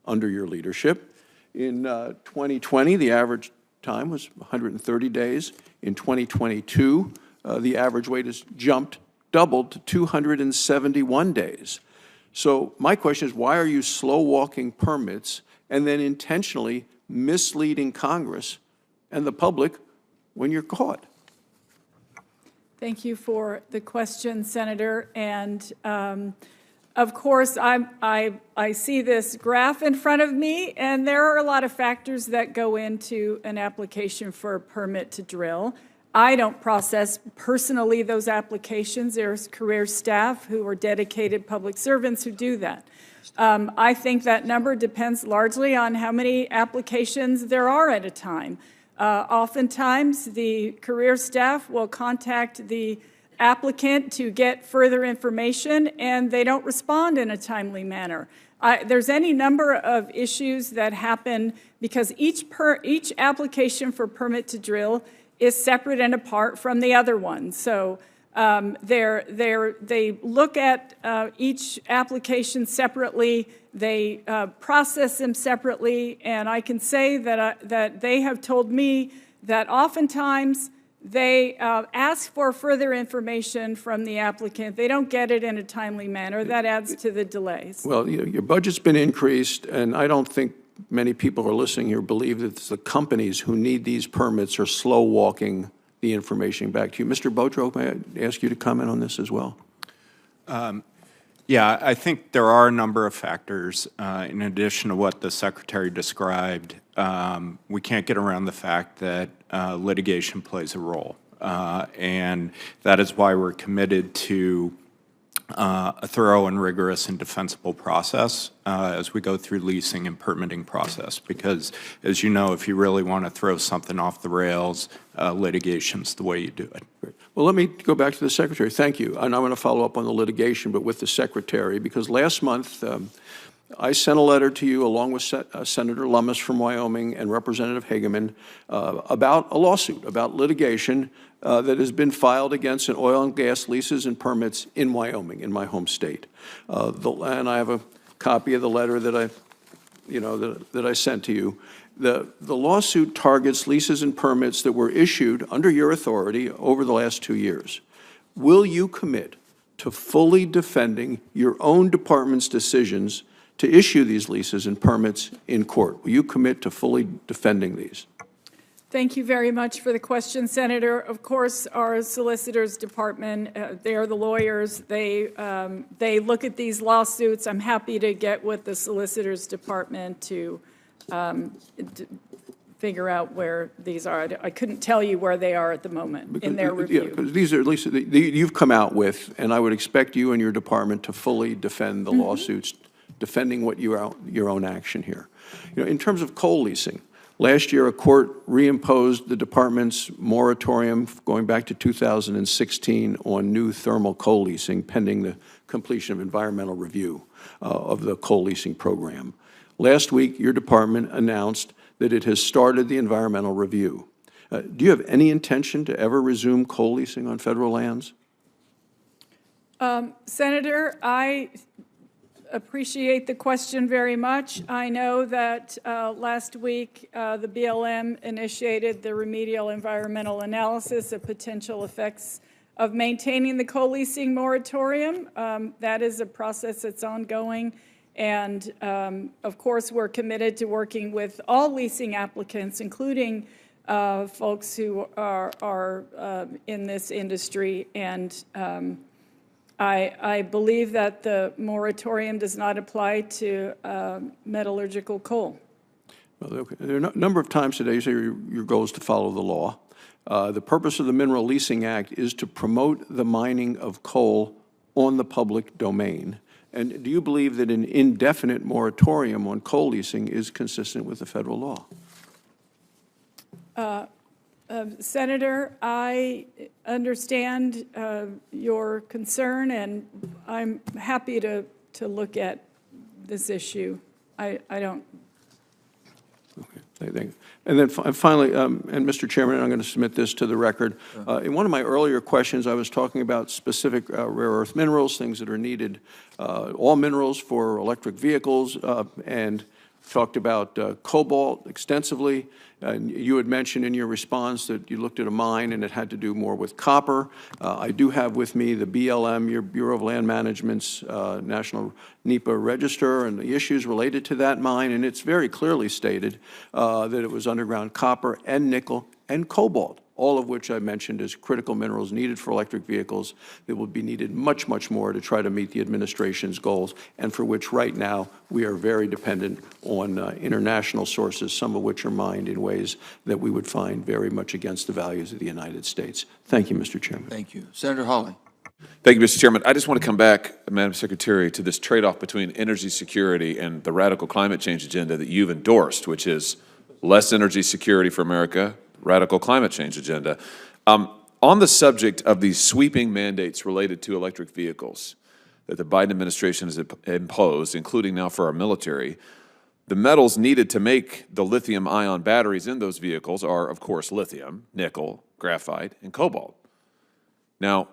under your leadership. In 2020, the average time was 130 days. In 2022, the average wait has doubled to 271 days. So my question is, why are you slow-walking permits and then intentionally misleading Congress and the public when you're caught? Thank you for the question, Senator. And of course, I see this graph in front of me, and there are a lot of factors that go into an application for a permit to drill. I don't process personally those applications. There's career staff who are dedicated public servants who do that. I think that number depends largely on how many applications there are at a time. Oftentimes, the career staff will contact the applicant to get further information, and they don't respond in a timely manner. There's any number of issues that happen because each application for permit to drill is separate and apart from the other one. So they look at each application separately, they process them separately, and I can say that they have told me that oftentimes they ask for further information from the applicant. They don't get it in a timely manner. That adds to the delays. Well, your budget's been increased, and I don't think many people who are listening here believe that it's the companies who need these permits are slow-walking the information back to you. Mr. Boudreau, may I ask you to comment on this as well? Yeah, I think there are a number of factors. In addition to what the Secretary described, we can't get around the fact that litigation plays a role. And that is why we're committed to a thorough and rigorous and defensible process as we go through leasing and permitting process. Because, as you know, if you really want to throw something off the rails, litigation's the way you do it. Great. Well, let me go back to the Secretary. Thank you. And I want to follow up on the litigation, but with the Secretary, because last month I sent a letter to you along with Senator Lummis from Wyoming and Representative Hageman about a lawsuit, about litigation that has been filed against an oil and gas leases and permits in Wyoming, in my home state. And I have a copy of the letter that I sent to you. The lawsuit targets leases and permits that were issued under your authority over the last 2 years. Will you commit to fully defending your own department's decisions to issue these leases and permits in court? Will you commit to fully defending these? Thank you very much for the question, Senator. Of course, our solicitors department, they are the lawyers. They look at these lawsuits. I'm happy to get with the solicitors department to figure out where these are. I couldn't tell you where they are at the moment in their review. Yeah, because these are at least you've come out with, and I would expect you and your department to fully defend the lawsuits, defending what your own action here. In terms of coal leasing, last year a court reimposed the department's moratorium going back to 2016 on new thermal coal leasing pending the completion of environmental review of the coal leasing program. Last week, your department announced that it has started the environmental review. Do you have any intention to ever resume coal leasing on federal lands? Senator, I appreciate the question very much. I know that last week the BLM initiated the remedial environmental analysis of potential effects of maintaining the coal leasing moratorium. That is a process that's ongoing. And of course, we're committed to working with all leasing applicants, including folks who are in this industry. And I believe that the moratorium does not apply to metallurgical coal. Well, okay. There are a number of times today you say your goal is to follow the law. The purpose of the Mineral Leasing Act is to promote the mining of coal on the public domain. And do you believe that an indefinite moratorium on coal leasing is consistent with the federal law? Senator, I understand your concern, and I'm happy to look at this issue. I don't. Okay, thank you. And then finally, and Mr. Chairman, I'm going to submit this to the record. In one of my earlier questions, I was talking about specific rare earth minerals, things that are needed, all minerals for electric vehicles, and talked about cobalt extensively. You had mentioned in your response that you looked at a mine and it had to do more with copper. I do have with me the BLM, your Bureau of Land Management's National NEPA register and the issues related to that mine, and it's very clearly stated that it was underground copper and nickel and cobalt, all of which I mentioned as critical minerals needed for electric vehicles that will be needed much, much more to try to meet the administration's goals, and for which right now we are very dependent on international sources, some of which are mined in ways that we would find very much against the values of the United States. Thank you, Mr. Chairman. Thank you. Senator Hawley. Thank you, Mr. Chairman. I just want to come back, Madam Secretary, to this trade-off between energy security and the radical climate change agenda that you've endorsed, which is less energy security for America, radical climate change agenda. On the subject of these sweeping mandates related to electric vehicles that the Biden administration has imposed, including now for our military, the metals needed to make the lithium-ion batteries in those vehicles are, of course, lithium, nickel, graphite, and cobalt. Now,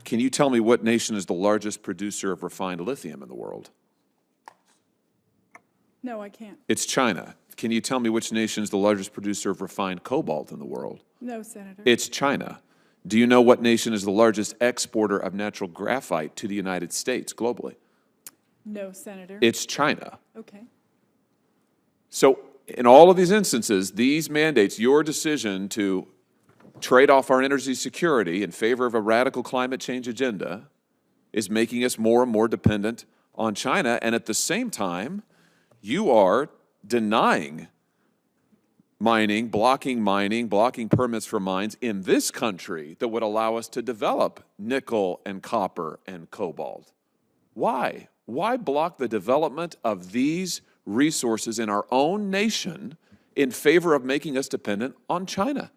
can you tell me what nation is the largest producer of refined lithium in the world? No, I can't. It's China. Can you tell me which nation is the largest producer of refined cobalt in the world? No, Senator. It's China. Do you know what nation is the largest exporter of natural graphite to the United States globally? No, Senator. It's China. Okay. So in all of these instances, these mandates, your decision to trade off our energy security in favor of a radical climate change agenda is making us more and more dependent on China, and at the same time, you are denying mining, blocking permits for mines in this country that would allow us to develop nickel and copper and cobalt. Why? Why block the development of these resources in our own nation in favor of making us dependent on China?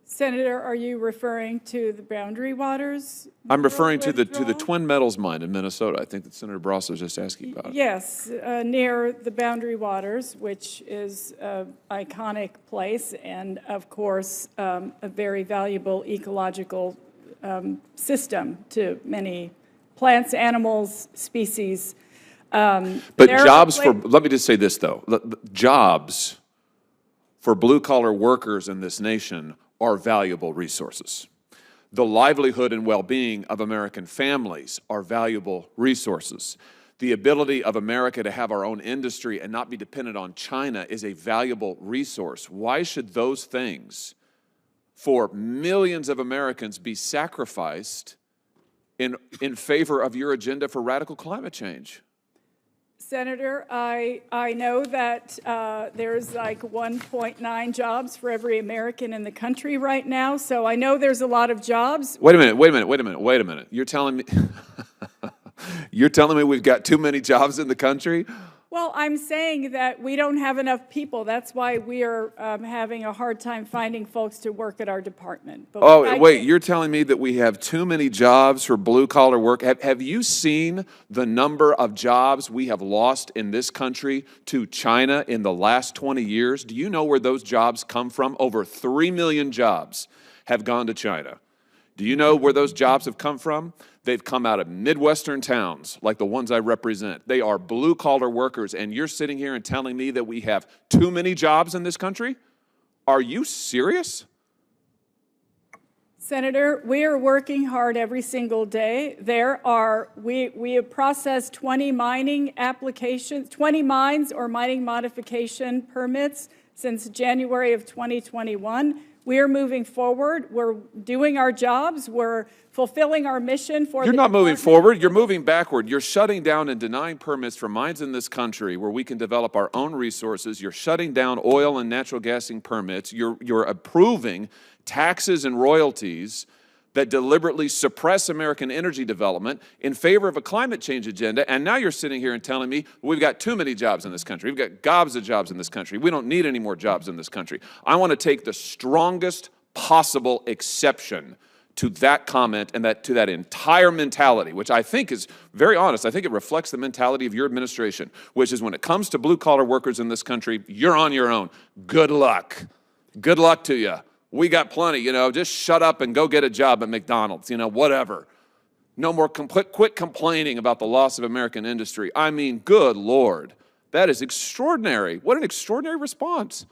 Senator, are you referring to the Boundary Waters? I'm referring to the Twin Metals mine in Minnesota. I think that Senator Barrasso was just asking about it. Yes, near the Boundary Waters, which is an iconic place and, of course, a very valuable ecological system to many plants, animals, species. But jobs for, let me just say this though, jobs for blue-collar workers in this nation are valuable resources. The livelihood and well-being of American families are valuable resources. The ability of America to have our own industry and not be dependent on China is a valuable resource. Why should those things for millions of Americans be sacrificed in favor of your agenda for radical climate change? Senator, I know that there's like 1.9 jobs for every American in the country right now, so I know there's a lot of jobs. Wait a minute. You're telling me we've got too many jobs in the country? Well, I'm saying that we don't have enough people. That's why we are having a hard time finding folks to work at our department. But wait, you're telling me that we have too many jobs for blue-collar work? Have you seen the number of jobs we have lost in this country to China in the last 20 years? Do you know where those jobs come from? Over 3 million jobs have gone to China. Do you know where those jobs have come from? They've come out of Midwestern towns like the ones I represent. They are blue-collar workers, and you're sitting here and telling me that we have too many jobs in this country? Are you serious? Senator, we are working hard every single day. We have processed 20 mining applications, 20 mines or mining modification permits since January of 2021. We are moving forward. We're doing our jobs. We're fulfilling our mission for You're the not moving department. forward, you're moving backward. You're shutting down and denying permits for mines in this country where we can develop our own resources. You're shutting down oil and natural gassing permits. You're approving taxes and royalties that deliberately suppress American energy development in favor of a climate change agenda. And now you're sitting here and telling me we've got too many jobs in this country. We've got gobs of jobs in this country. We don't need any more jobs in this country. I want to take the strongest possible exception to that comment and to that entire mentality, which I think is very honest. I think it reflects the mentality of your administration, which is when it comes to blue-collar workers in this country, you're on your own. Good luck. Good luck to you. We got plenty, just shut up and go get a job at McDonald's, whatever. No more, quit complaining about the loss of American industry. I mean, good Lord, that is extraordinary. What an extraordinary response.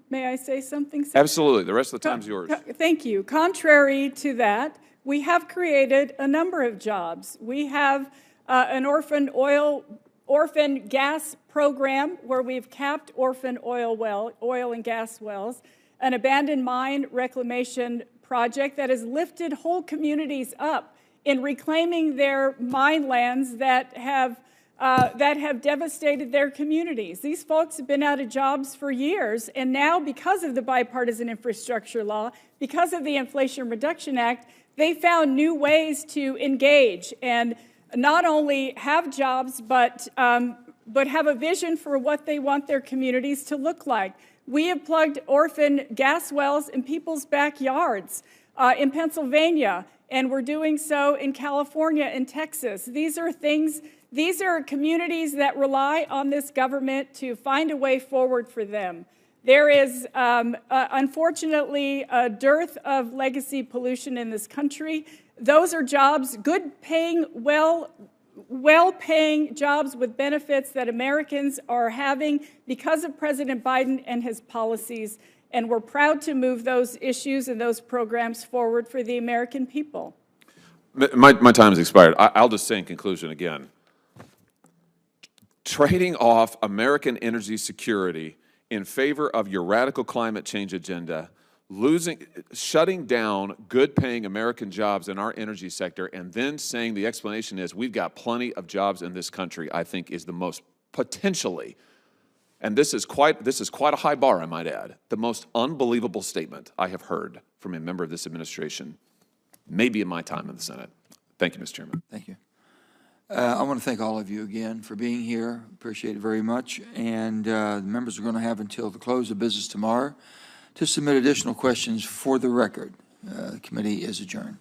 May I say something? Absolutely. The rest of the time's yours. Thank you. Contrary to that, we have created a number of jobs. We have an orphan gas program where we've capped orphan oil and gas wells, an abandoned mine reclamation project that has lifted whole communities up in reclaiming their mine lands that have devastated their communities. These folks have been out of jobs for years, and now because of the bipartisan infrastructure law, because of the Inflation Reduction Act, they found new ways to engage and not only have jobs, but have a vision for what they want their communities to look like. We have plugged orphan gas wells in people's backyards in Pennsylvania, and we're doing so in California and Texas. These are communities that rely on this government to find a way forward for them. There is, unfortunately, a dearth of legacy pollution in this country. Those are jobs, good-paying, well-paying jobs with benefits that Americans are having because of President Biden and his policies, and we're proud to move those issues and those programs forward for the American people. My time has expired. I'll just say in conclusion again, trading off American energy security in favor of your radical climate change agenda, shutting down good-paying American jobs in our energy sector, and then saying the explanation is we've got plenty of jobs in this country, I think is the most potentially, and this is quite a high bar, I might add, the most unbelievable statement I have heard from a member of this administration, maybe in my time in the Senate. Thank you, Mr. Chairman. Thank you. I want to thank all of you again for being here. Appreciate it very much. And the members are going to have until the close of business tomorrow to submit additional questions for the record. The committee is adjourned.